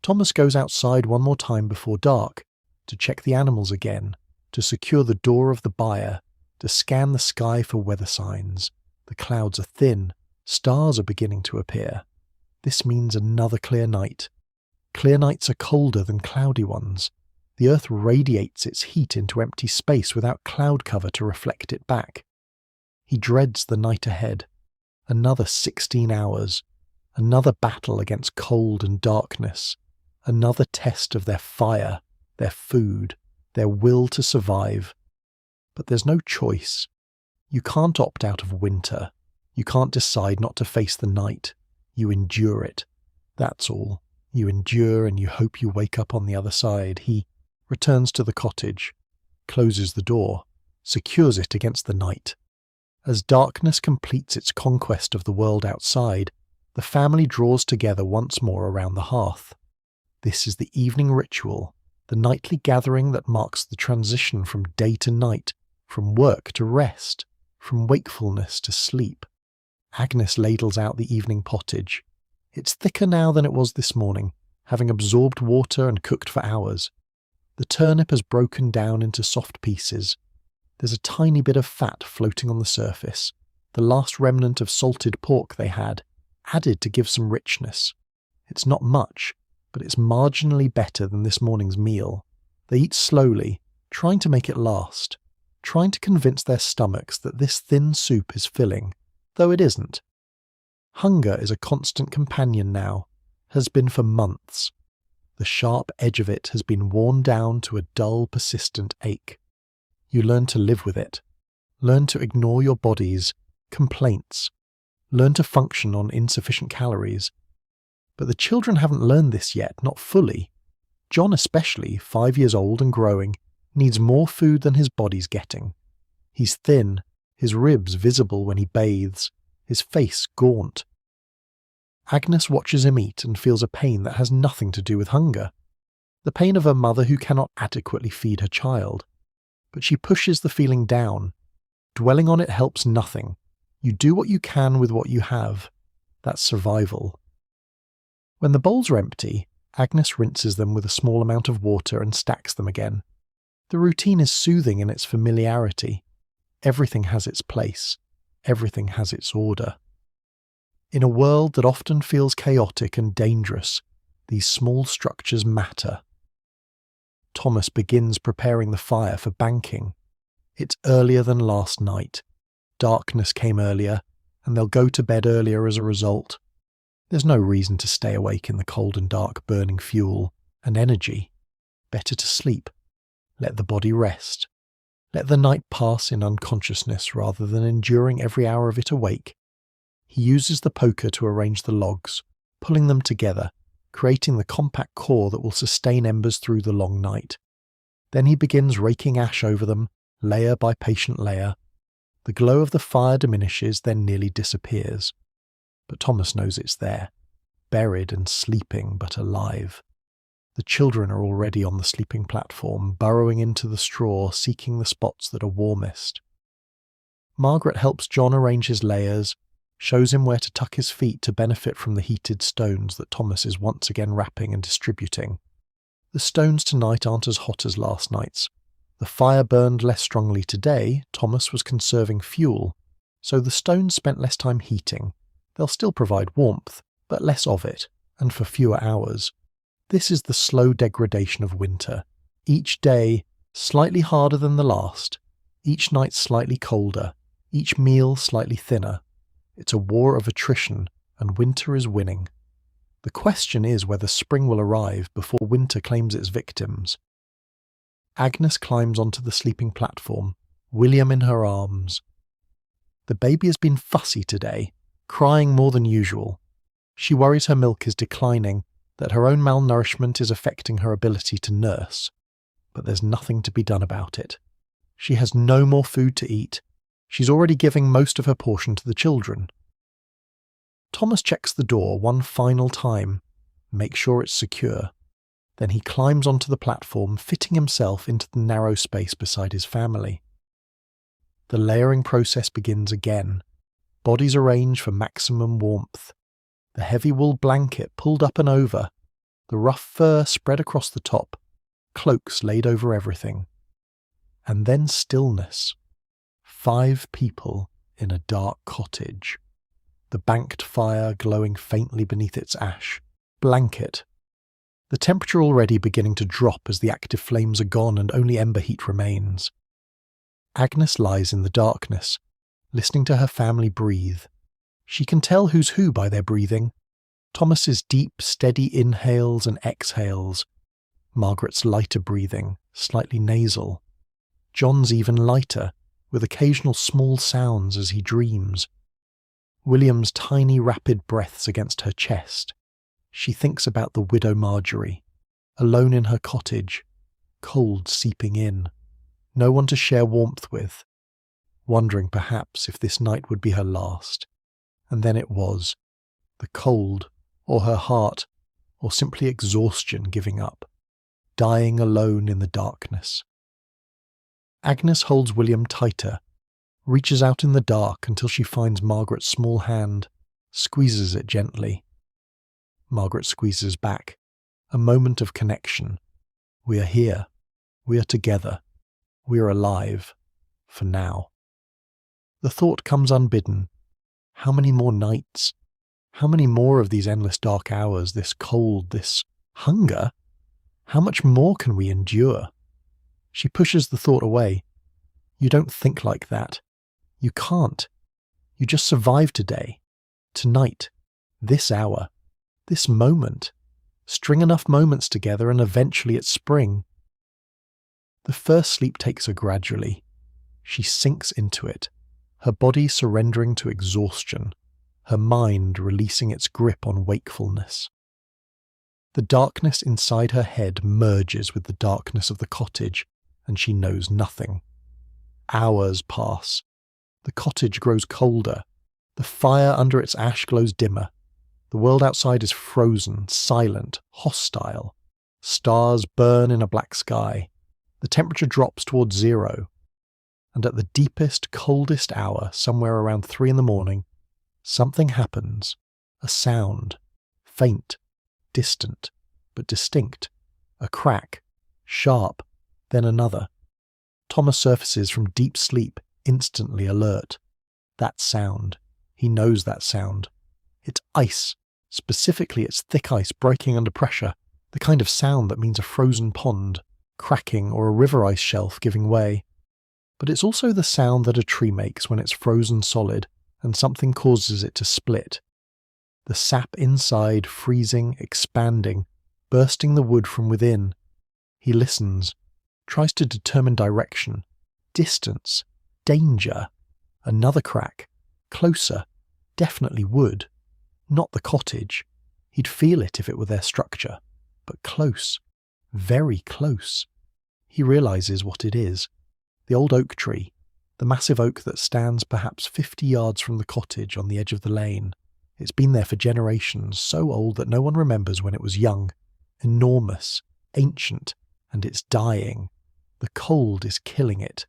Thomas goes outside one more time before dark, to check the animals again, to secure the door of the byre, to scan the sky for weather signs. The clouds are thin, stars are beginning to appear. This means another clear night. Clear nights are colder than cloudy ones. The earth radiates its heat into empty space without cloud cover to reflect it back. He dreads the night ahead. Another 16 hours. Another battle against cold and darkness. Another test of their fire, their food, their will to survive. But there's no choice. You can't opt out of winter. You can't decide not to face the night. You endure it. That's all. You endure and you hope you wake up on the other side. He returns to the cottage, closes the door, secures it against the night. As darkness completes its conquest of the world outside, the family draws together once more around the hearth. This is the evening ritual, the nightly gathering that marks the transition from day to night, from work to rest, from wakefulness to sleep. Agnes ladles out the evening pottage. It's thicker now than it was this morning, having absorbed water and cooked for hours. The turnip has broken down into soft pieces. There's a tiny bit of fat floating on the surface, the last remnant of salted pork they had, added to give some richness. It's not much, but it's marginally better than this morning's meal. They eat slowly, trying to make it last, trying to convince their stomachs that this thin soup is filling, though it isn't. Hunger is a constant companion now, has been for months. The sharp edge of it has been worn down to a dull, persistent ache. You learn to live with it. Learn to ignore your body's complaints. Learn to function on insufficient calories. But the children haven't learned this yet, not fully. John especially, 5 years old and growing, needs more food than his body's getting. He's thin, his ribs visible when he bathes, his face gaunt. Agnes watches him eat and feels a pain that has nothing to do with hunger. The pain of a mother who cannot adequately feed her child. But she pushes the feeling down. Dwelling on it helps nothing. You do what you can with what you have. That's survival. When the bowls are empty, Agnes rinses them with a small amount of water and stacks them again. The routine is soothing in its familiarity. Everything has its place. Everything has its order. In a world that often feels chaotic and dangerous, these small structures matter. Thomas begins preparing the fire for banking. It's earlier than last night. Darkness came earlier, and they'll go to bed earlier as a result. There's no reason to stay awake in the cold and dark, burning fuel and energy. Better to sleep. Let the body rest. Let the night pass in unconsciousness rather than enduring every hour of it awake. He uses the poker to arrange the logs, pulling them together, creating the compact core that will sustain embers through the long night. Then he begins raking ash over them, layer by patient layer. The glow of the fire diminishes, then nearly disappears. But Thomas knows it's there, buried and sleeping but alive. The children are already on the sleeping platform, burrowing into the straw, seeking the spots that are warmest. Margaret helps John arrange his layers, shows him where to tuck his feet to benefit from the heated stones that Thomas is once again wrapping and distributing. The stones tonight aren't as hot as last night's. The fire burned less strongly today. Thomas was conserving fuel, so the stones spent less time heating. They'll still provide warmth, but less of it, and for fewer hours. This is the slow degradation of winter. Each day slightly harder than the last, each night slightly colder, each meal slightly thinner. It's a war of attrition, and winter is winning. The question is whether spring will arrive before winter claims its victims. Agnes climbs onto the sleeping platform, William in her arms. The baby has been fussy today, crying more than usual. She worries her milk is declining, that her own malnourishment is affecting her ability to nurse. But there's nothing to be done about it. She has no more food to eat. She's already giving most of her portion to the children. Thomas checks the door one final time, makes sure it's secure. Then he climbs onto the platform, fitting himself into the narrow space beside his family. The layering process begins again. Bodies arrange for maximum warmth. The heavy wool blanket pulled up and over, the rough fur spread across the top, cloaks laid over everything. And then stillness. 5 people in a dark cottage. The banked fire glowing faintly beneath its ash. Blanket. The temperature already beginning to drop as the active flames are gone and only ember heat remains. Agnes lies in the darkness, listening to her family breathe. She can tell who's who by their breathing. Thomas's deep, steady inhales and exhales. Margaret's lighter breathing, slightly nasal. John's even lighter, with occasional small sounds as he dreams. William's tiny, rapid breaths against her chest. She thinks about the widow Marjorie, alone in her cottage, cold seeping in, no one to share warmth with, wondering perhaps if this night would be her last. And then it was. The cold, or her heart, or simply exhaustion giving up, dying alone in the darkness. Agnes holds William tighter, reaches out in the dark until she finds Margaret's small hand, squeezes it gently. Margaret squeezes back. A moment of connection. We are here. We are together. We are alive. For now. The thought comes unbidden. How many more nights? How many more of these endless dark hours, this cold, this hunger? How much more can we endure? She pushes the thought away. You don't think like that. You can't. You just survive today. Tonight. This hour. This moment. String enough moments together and eventually it's spring. The first sleep takes her gradually. She sinks into it, her body surrendering to exhaustion, her mind releasing its grip on wakefulness. The darkness inside her head merges with the darkness of the cottage, and she knows nothing. Hours pass. The cottage grows colder. The fire under its ash glows dimmer. The world outside is frozen, silent, hostile. Stars burn in a black sky. The temperature drops towards 0. And at the deepest, coldest hour, somewhere around 3 a.m, something happens. A sound. Faint. Distant. But distinct. A crack. Sharp. Then another. Thomas surfaces from deep sleep, instantly alert. That sound. He knows that sound. It's ice. Specifically, it's thick ice breaking under pressure, the kind of sound that means a frozen pond, cracking, or a river ice shelf giving way. But it's also the sound that a tree makes when it's frozen solid and something causes it to split. The sap inside freezing, expanding, bursting the wood from within. He listens, tries to determine direction, distance, danger. Another crack, closer, definitely wood. Not the cottage. He'd feel it if it were their structure. But close. Very close. He realizes what it is. The old oak tree. The massive oak that stands perhaps 50 yards from the cottage on the edge of the lane. It's been there for generations, so old that no one remembers when it was young. Enormous. Ancient. And it's dying. The cold is killing it.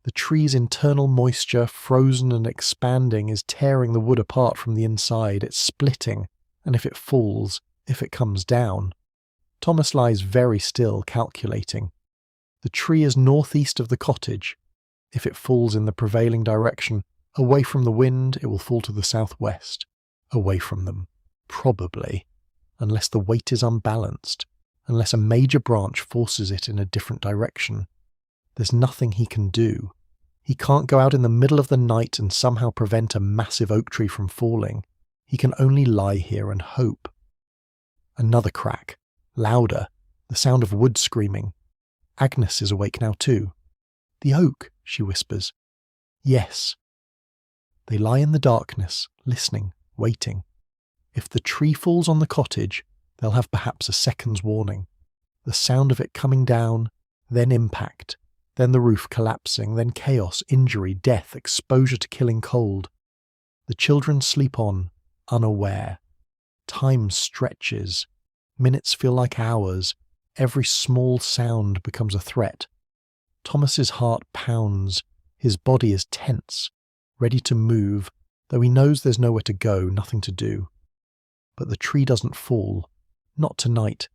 The tree's internal moisture, frozen and expanding, is tearing the wood apart from the inside. It's splitting, and if it falls, if it comes down. Thomas lies very still, calculating. The tree is northeast of the cottage. If it falls in the prevailing direction, away from the wind, it will fall to the southwest. Away from them. Probably. unless the weight is unbalanced, unless a major branch forces it in a different direction. There's nothing he can do. He can't go out in the middle of the night and somehow prevent a massive oak tree from falling. He can only lie here and hope. Another crack, louder, the sound of wood screaming. Agnes is awake now too. "The oak," she whispers. "Yes." They lie in the darkness, listening, waiting. If the tree falls on the cottage, they'll have perhaps a second's warning. The sound of it coming down, then impact, then the roof collapsing, then chaos, injury, death, exposure to killing cold. The children sleep on, unaware. Time stretches. Minutes feel like hours. Every small sound becomes a threat. Thomas's heart pounds. His body is tense, ready to move, though he knows there's nowhere to go, nothing to do. But the tree doesn't fall. Not tonight.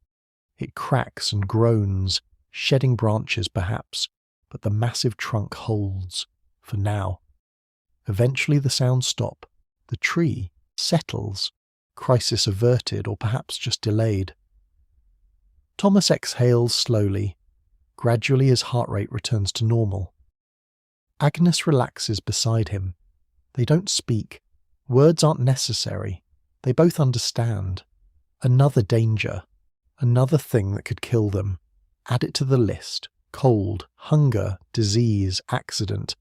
It cracks and groans, shedding branches perhaps, but the massive trunk holds, for now. Eventually the sounds stop. The tree settles, crisis averted or perhaps just delayed. Thomas exhales slowly. Gradually his heart rate returns to normal. Agnes relaxes beside him. They don't speak. Words aren't necessary. They both understand. Another danger. Another thing that could kill them. Add it to the list. Cold, hunger, disease, accident.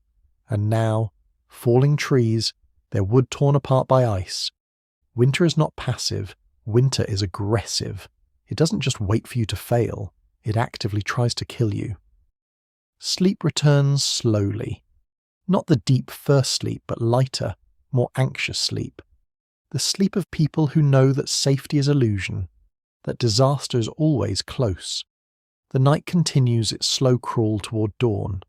And now, falling trees, their wood torn apart by ice. Winter is not passive. Winter is aggressive. It doesn't just wait for you to fail. It actively tries to kill you. Sleep returns slowly. Not the deep first sleep, but lighter, more anxious sleep. The sleep of people who know that safety is illusion, that disaster is always close. The night continues its slow crawl toward dawn.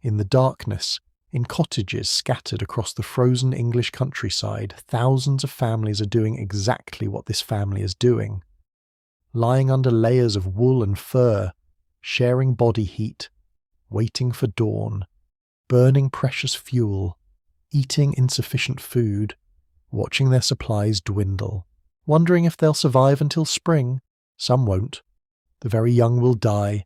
In the darkness, in cottages scattered across the frozen English countryside, thousands of families are doing exactly what this family is doing. Lying under layers of wool and fur, sharing body heat, waiting for dawn, burning precious fuel, eating insufficient food, watching their supplies dwindle, wondering if they'll survive until spring. Some won't. The very young will die.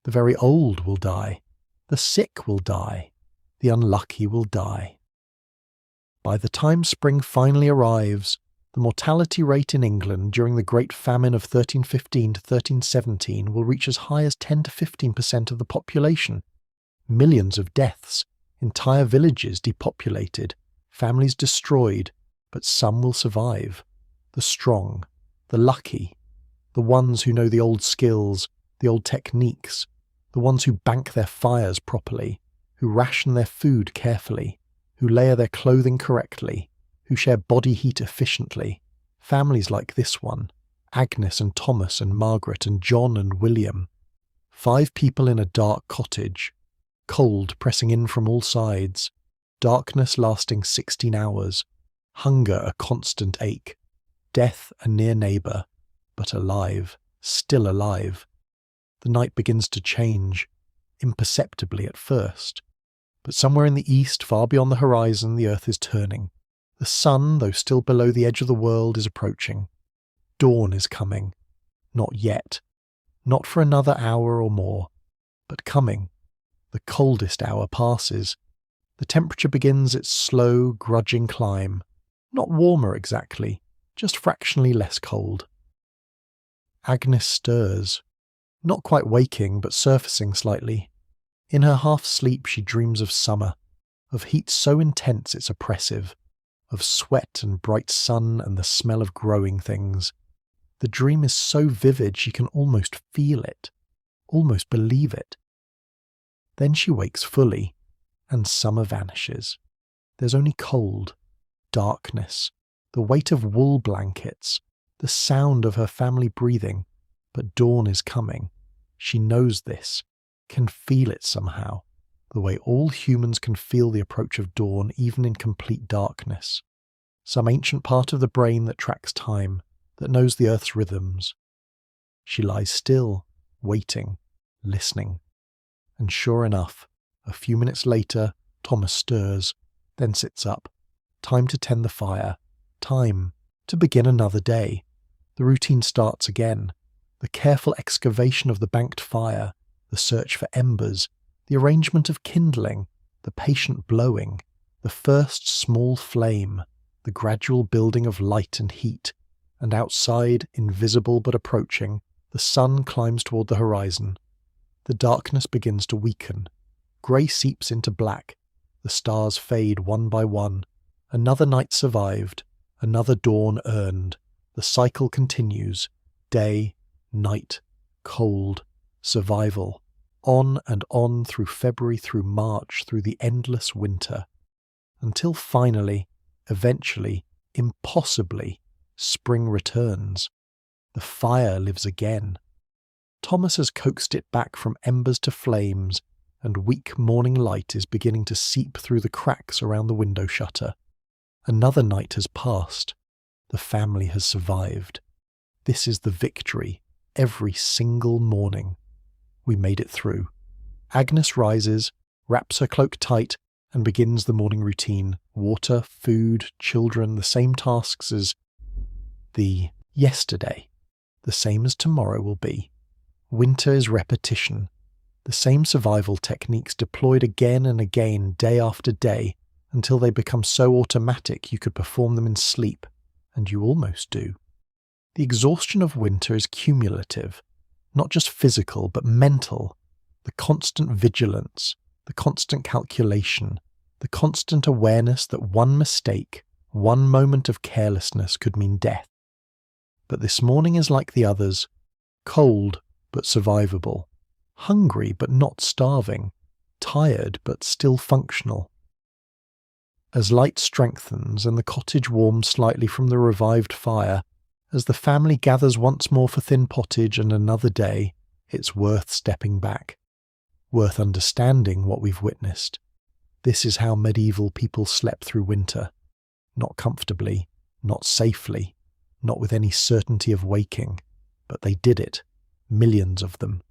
The very old will die. The sick will die. The unlucky will die. By the time spring finally arrives, the mortality rate in England during the Great Famine of 1315 to 1317 will reach as high as 10 to 15% of the population. Millions of deaths, entire villages depopulated, families destroyed, but some will survive. The strong, the lucky, the ones who know the old skills, the old techniques, the ones who bank their fires properly, who ration their food carefully, who layer their clothing correctly, who share body heat efficiently. Families like this one, Agnes and Thomas and Margaret and John and William. 5 people in a dark cottage. Cold pressing in from all sides. Darkness lasting 16 hours. Hunger a constant ache. Death a near neighbour. But alive. Still alive. The night begins to change. Imperceptibly at first. But somewhere in the east, far beyond the horizon, the earth is turning. The sun, though still below the edge of the world, is approaching. Dawn is coming. Not yet. Not for another hour or more. But coming. The coldest hour passes. The temperature begins its slow, grudging climb. Not warmer exactly, just fractionally less cold. Agnes stirs. Not quite waking, but surfacing slightly. In her half-sleep she dreams of summer, of heat so intense it's oppressive, of sweat and bright sun and the smell of growing things. The dream is so vivid she can almost feel it, almost believe it. Then she wakes fully, and summer vanishes. There's only cold, darkness, the weight of wool blankets, the sound of her family breathing, but dawn is coming. She knows this, can feel it somehow, the way all humans can feel the approach of dawn even in complete darkness. Some ancient part of the brain that tracks time, that knows the earth's rhythms. She lies still, waiting, listening. And sure enough, a few minutes later, Thomas stirs, then sits up. Time to tend the fire. Time to begin another day. The routine starts again. The careful excavation of the banked fire, the search for embers, the arrangement of kindling, the patient blowing, the first small flame, the gradual building of light and heat, and outside, invisible but approaching, the sun climbs toward the horizon. The darkness begins to weaken. Grey seeps into black. The stars fade one by one. Another night survived, another dawn earned. The cycle continues. Day, night, cold, survival. On and on through February, through March, through the endless winter. Until finally, eventually, impossibly, spring returns. The fire lives again. Thomas has coaxed it back from embers to flames, and weak morning light is beginning to seep through the cracks around the window shutter. Another night has passed. The family has survived. This is the victory, every single morning. We made it through. Agnes rises, wraps her cloak tight, and begins the morning routine. Water, food, children, the same tasks as the yesterday, the same as tomorrow will be. Winter is repetition. The same survival techniques deployed again and again, day after day, until they become so automatic you could perform them in sleep, and you almost do. The exhaustion of winter is cumulative, not just physical but mental. The constant vigilance, the constant calculation, the constant awareness that one mistake, one moment of carelessness could mean death. But this morning is like the others, cold but survivable, hungry but not starving, tired but still functional. As light strengthens and the cottage warms slightly from the revived fire, as the family gathers once more for thin pottage and another day, it's worth stepping back, worth understanding what we've witnessed. This is how medieval people slept through winter. Not comfortably, not safely, not with any certainty of waking, but they did it, millions of them,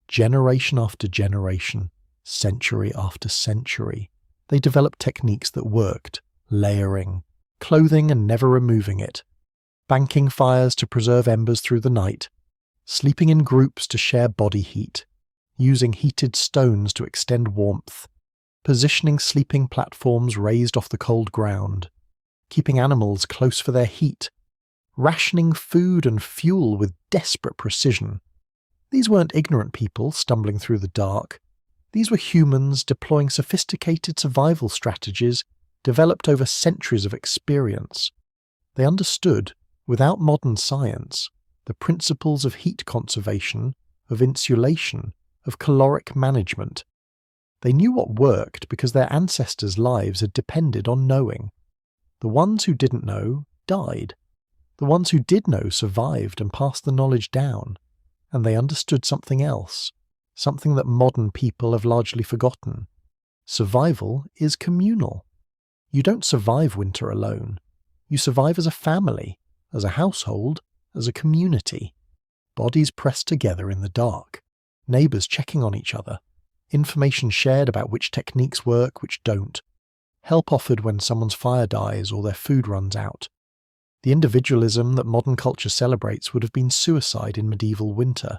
generation after generation, century after century. They developed techniques that worked, layering, clothing and never removing it, banking fires to preserve embers through the night, sleeping in groups to share body heat, using heated stones to extend warmth, positioning sleeping platforms raised off the cold ground, keeping animals close for their heat, rationing food and fuel with desperate precision. These weren't ignorant people stumbling through the dark. These were humans deploying sophisticated survival strategies developed over centuries of experience. They understood, without modern science, the principles of heat conservation, of insulation, of caloric management. They knew what worked because their ancestors' lives had depended on knowing. The ones who didn't know died. The ones who did know survived and passed the knowledge down. And they understood something else, something that modern people have largely forgotten. Survival is communal. You don't survive winter alone. You survive as a family, as a household, as a community. Bodies pressed together in the dark, neighbours checking on each other, information shared about which techniques work, which don't, help offered when someone's fire dies or their food runs out. The individualism that modern culture celebrates would have been suicide in medieval winter.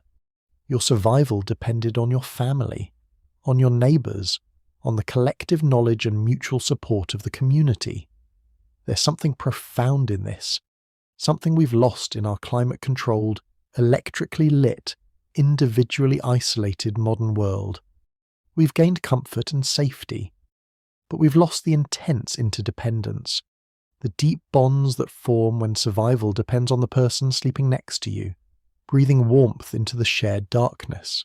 Your survival depended on your family, on your neighbours, on the collective knowledge and mutual support of the community. There's something profound in this, something we've lost in our climate-controlled, electrically lit, individually isolated modern world. We've gained comfort and safety, but we've lost the intense interdependence, the deep bonds that form when survival depends on the person sleeping next to you, breathing warmth into the shared darkness.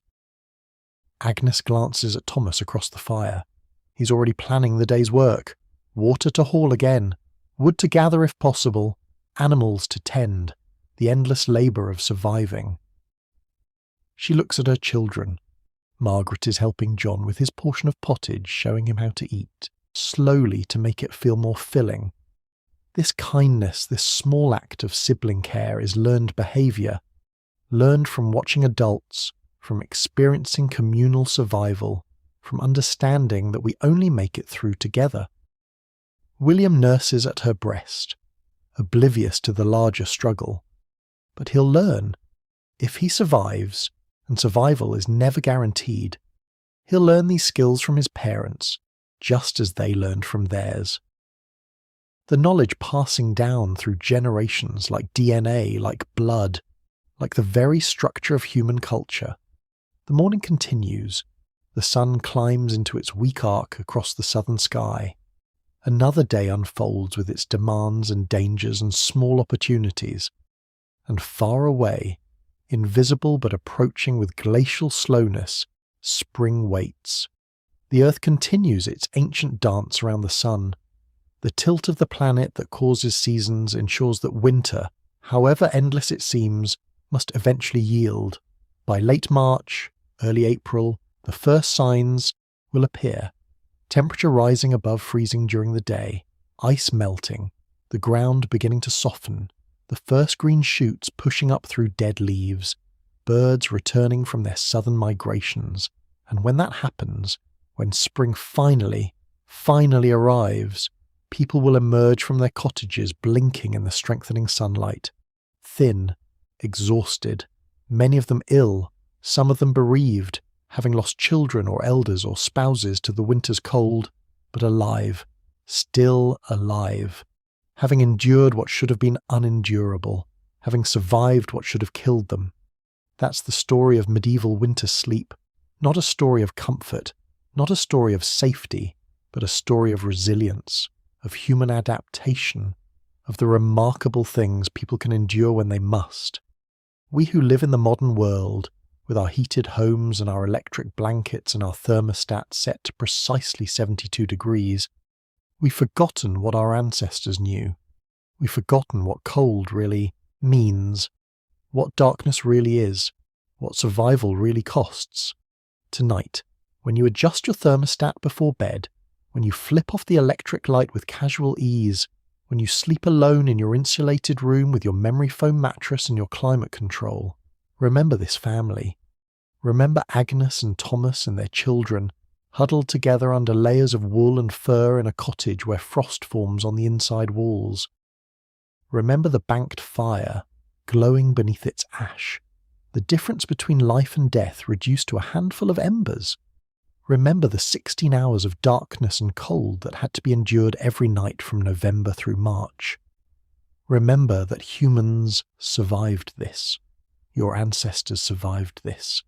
Agnes glances at Thomas across the fire. He's already planning the day's work. Water to haul again, wood to gather if possible, animals to tend, the endless labour of surviving. She looks at her children. Margaret is helping John with his portion of pottage, showing him how to eat, slowly to make it feel more filling. This kindness, this small act of sibling care is learned behaviour, learned from watching adults, from experiencing communal survival, from understanding that we only make it through together. William nurses at her breast, oblivious to the larger struggle. But he'll learn. If he survives, and survival is never guaranteed, he'll learn these skills from his parents, just as they learned from theirs. The knowledge passing down through generations like DNA, like blood, like the very structure of human culture. The morning continues. The sun climbs into its weak arc across the southern sky. Another day unfolds with its demands and dangers and small opportunities. And far away, invisible but approaching with glacial slowness, spring waits. The earth continues its ancient dance around the sun. The tilt of the planet that causes seasons ensures that winter, however endless it seems, must eventually yield. By late March, early April, the first signs will appear. Temperature rising above freezing during the day, ice melting, the ground beginning to soften, the first green shoots pushing up through dead leaves, birds returning from their southern migrations. And when that happens, when spring finally arrives, people will emerge from their cottages blinking in the strengthening sunlight, thin, exhausted, many of them ill, some of them bereaved, having lost children or elders or spouses to the winter's cold, but alive, still alive, having endured what should have been unendurable, having survived what should have killed them. That's the story of medieval winter sleep, not a story of comfort, not a story of safety, but a story of resilience, of human adaptation, of the remarkable things people can endure when they must. We who live in the modern world, with our heated homes and our electric blankets and our thermostat set to precisely 72 degrees, we've forgotten what our ancestors knew. We've forgotten what cold really means, what darkness really is, what survival really costs. Tonight, when you adjust your thermostat before bed, when you flip off the electric light with casual ease, when you sleep alone in your insulated room with your memory foam mattress and your climate control, remember this family. Remember Agnes and Thomas and their children, huddled together under layers of wool and fur in a cottage where frost forms on the inside walls. Remember the banked fire, glowing beneath its ash, the difference between life and death reduced to a handful of embers. Remember the 16 hours of darkness and cold that had to be endured every night from November through March. Remember that humans survived this. Your ancestors survived this.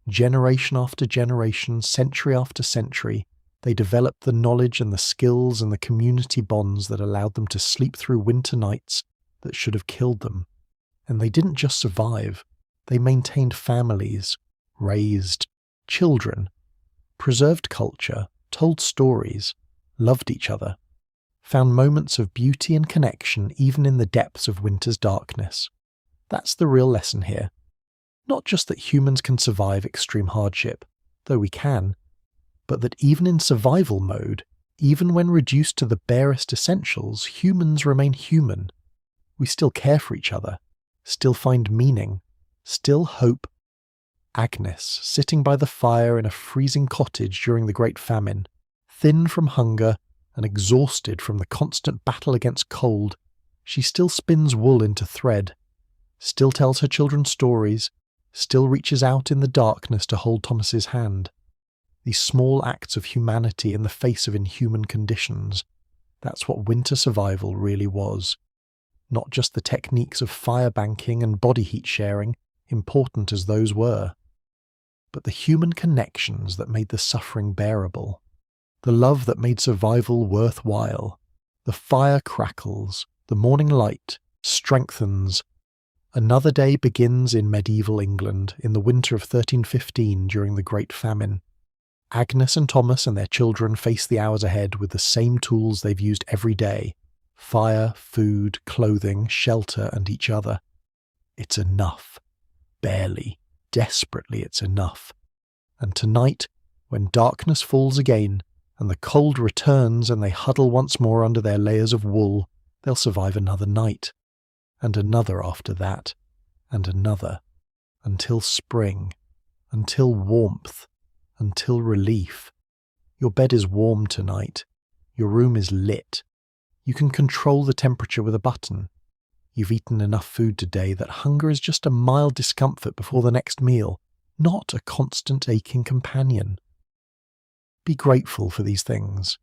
Generation after generation, century after century, they developed the knowledge and the skills and the community bonds that allowed them to sleep through winter nights that should have killed them. And they didn't just survive, they maintained families, raised children, preserved culture, told stories, loved each other, found moments of beauty and connection even in the depths of winter's darkness. That's the real lesson here. Not just that humans can survive extreme hardship, though we can, but that even in survival mode, even when reduced to the barest essentials, humans remain human. We still care for each other, still find meaning, still hope. Agnes, sitting by the fire in a freezing cottage during the Great Famine, thin from hunger and exhausted from the constant battle against cold, she still spins wool into thread, still tells her children stories, still reaches out in the darkness to hold Thomas's hand. These small acts of humanity in the face of inhuman conditions, that's what winter survival really was. Not just the techniques of fire banking and body heat sharing, important as those were, but the human connections that made the suffering bearable, the love that made survival worthwhile. The fire crackles, the morning light strengthens. Another day begins in medieval England in the winter of 1315 during the Great Famine. Agnes and Thomas and their children face the hours ahead with the same tools they've used every day: fire, food, clothing, shelter, and each other. It's enough. Barely, desperately it's enough. And tonight, when darkness falls again, and the cold returns and they huddle once more under their layers of wool, they'll survive another night. And another after that, and another, until spring, until warmth, until relief. Your bed is warm tonight. Your room is lit. You can control the temperature with a button. You've eaten enough food today that hunger is just a mild discomfort before the next meal, not a constant aching companion. Be grateful for these things.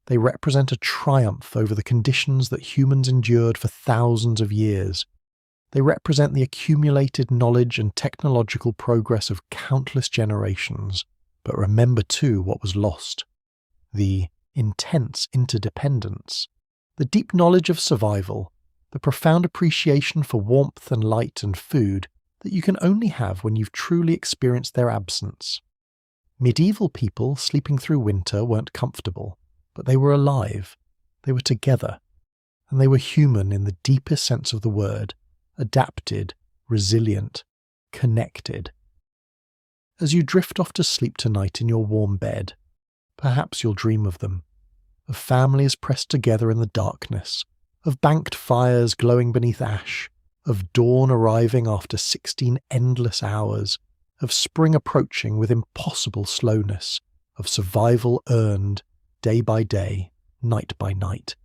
They represent a triumph over the conditions that humans endured for thousands of years. They represent the accumulated knowledge and technological progress of countless generations. But remember too what was lost. The intense interdependence, the deep knowledge of survival, the profound appreciation for warmth and light and food that you can only have when you've truly experienced their absence. Medieval people sleeping through winter weren't comfortable, but they were alive, they were together, and they were human in the deepest sense of the word, adapted, resilient, connected. As you drift off to sleep tonight in your warm bed, perhaps you'll dream of them, of families pressed together in the darkness, of banked fires glowing beneath ash, of dawn arriving after 16 endless hours, of spring approaching with impossible slowness, of survival earned day by day, night by night.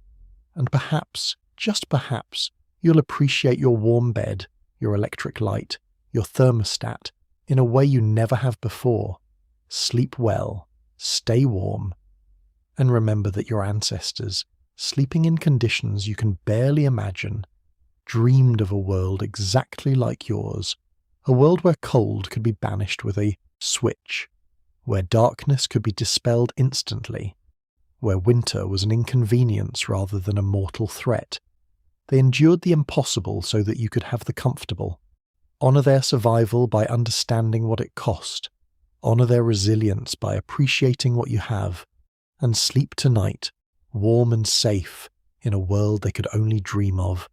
And perhaps, just perhaps, you'll appreciate your warm bed, your electric light, your thermostat, in a way you never have before. Sleep well, stay warm, and remember that your ancestors, sleeping in conditions you can barely imagine, dreamed of a world exactly like yours, a world where cold could be banished with a switch, where darkness could be dispelled instantly, where winter was an inconvenience rather than a mortal threat. They endured the impossible so that you could have the comfortable. Honour their survival by understanding what it cost. Honour their resilience by appreciating what you have. And sleep tonight, warm and safe, in a world they could only dream of.